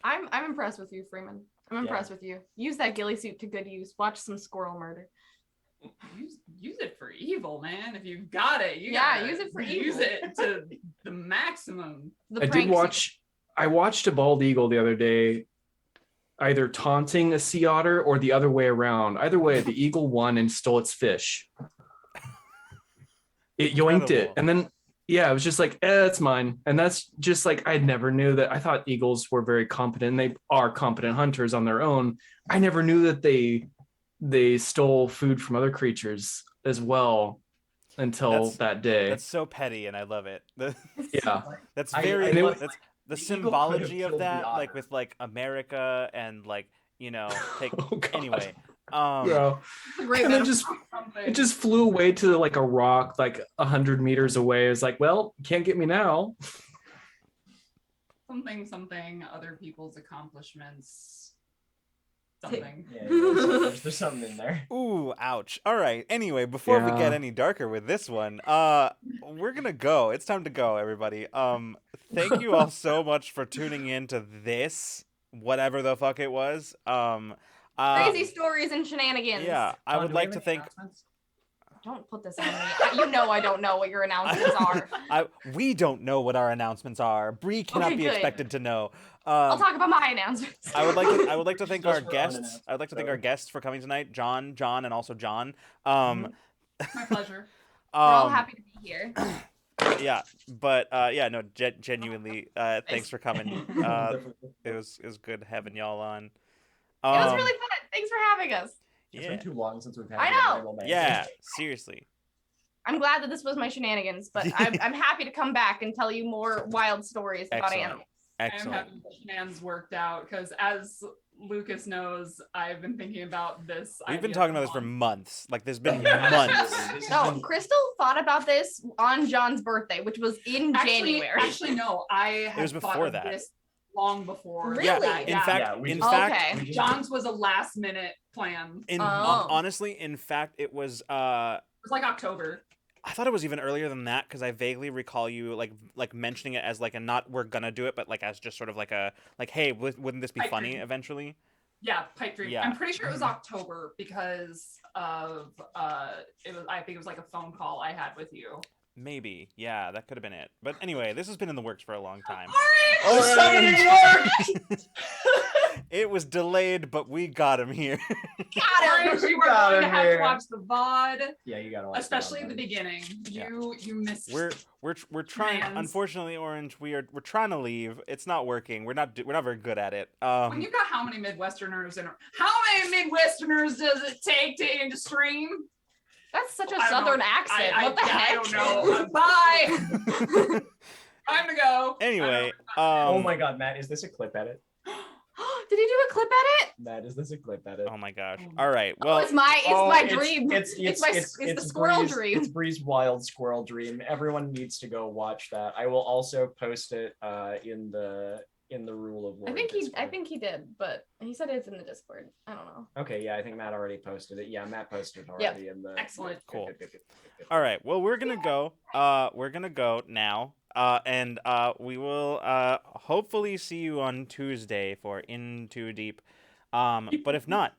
I'm impressed with you, Freeman. I'm impressed with you. Use that ghillie suit to good use. Watch some squirrel murder. Use it for evil, man. If you've got it, Yeah, use it for use evil. it to the maximum. The I did prank watch. I watched a bald eagle the other day, either taunting a sea otter or the other way around. Either way, the eagle won and stole its fish. It yoinked it, Incredible. and then yeah, it was just like, it's mine. And that's just like, I never knew that. I thought eagles were very competent. They are competent hunters on their own. I never knew that they stole food from other creatures as well until that day. That's so petty, and I love it. Yeah. That's I very. love, That's the the eagle could have symbology of killed the that, like otter. with like America and like take. Oh, God. Anyway, Bro. It's a great And then metaphor. it just flew away to like a rock, like 100 meters away. It's like, well, can't get me now. Something, other people's accomplishments. Something. Yeah, there's something in there. Ooh, ouch. All right. Anyway, before we Yeah. get any darker with this one, we're gonna go. It's time to go, everybody. Thank you all so much for tuning in to this, whatever the fuck it was. Crazy stories and shenanigans. Yeah, I would like to thank. Don't put this on me. You know I don't know what your announcements are. We don't know what our announcements are. Bree cannot Okay, be good. expected to know. I'll talk about my announcements. I would like to thank Those our were guests. unannounced, I would like to thank though. our guests for coming tonight, John, and also John. My pleasure. We're all happy to be here. Yeah, but yeah, no, genuinely, thanks for coming. It was good having y'all on. It was really fun. Thanks for having us. It's Yeah, been too long since we've had. I the know. Ramblemancy. yeah, seriously. I'm glad that this was my shenanigans, but I'm happy to come back and tell you more wild stories about Excellent. animals. I am Excellent. having the shenanigans worked out because, as Lucas knows, I've been thinking about this. We've been idea talking about this for months. months. Like, there's been Yeah, months. absolutely. This has No, been- Crystal thought about this on John's birthday, which was in January. Actually, no. I had was thought before of that. this long before. Really? Yeah, that, in yeah. fact, Yeah, we in just- fact, Okay. we just- John's was a last minute plan. It Oh. honestly, in fact, it was. was like October. I thought it was even earlier than that because I vaguely recall you like mentioning it as like a not we're gonna do it, but like as just sort of like a like, hey, wouldn't this be Pipe funny dream. eventually? Yeah, pipe dream. Yeah. I'm pretty sure it was October because of it was. I think it was like a phone call I had with you. Maybe, yeah, that could have been it. But anyway, this has been in the works for a long time. Oh, summoning worked! It was delayed, but we got him here. Orange, you were got going to him have here. to watch the VOD, Yeah, you gotta watch especially that the one. beginning. Yeah. You missed. We're trying. Plans. Unfortunately, Orange, we're trying to leave. It's not working. We're not very good at it. When you've got how many Midwesterners in? How many Midwesterners does it take to stream? That's such a I don't southern know. accent. I What the heck? I don't know. Bye. Time to go. Anyway, Oh my god, Matt, is this a clip edit? Did he do a clip edit? Matt, is this a clip edit? Oh my gosh. All right. Well, It's my dream. It's the squirrel Bree's, dream. It's Bree's wild squirrel dream. Everyone needs to go watch that. I will also post it in the Rule of War. I think Discord. he did, but he said it's in the Discord. I don't know. Okay, yeah, I think Matt already posted it. Yeah, Matt posted it Yep. already in the. Excellent. Cool. Good. all right. Well, we're gonna go. We're gonna go now. And we will hopefully see you on Tuesday for In Too Deep. But if not,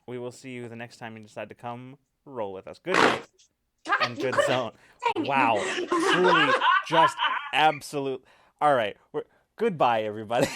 we will see you the next time you decide to come roll with us. Good night and good zone. Dang it. Wow. Truly just absolute. All right. Goodbye, everybody.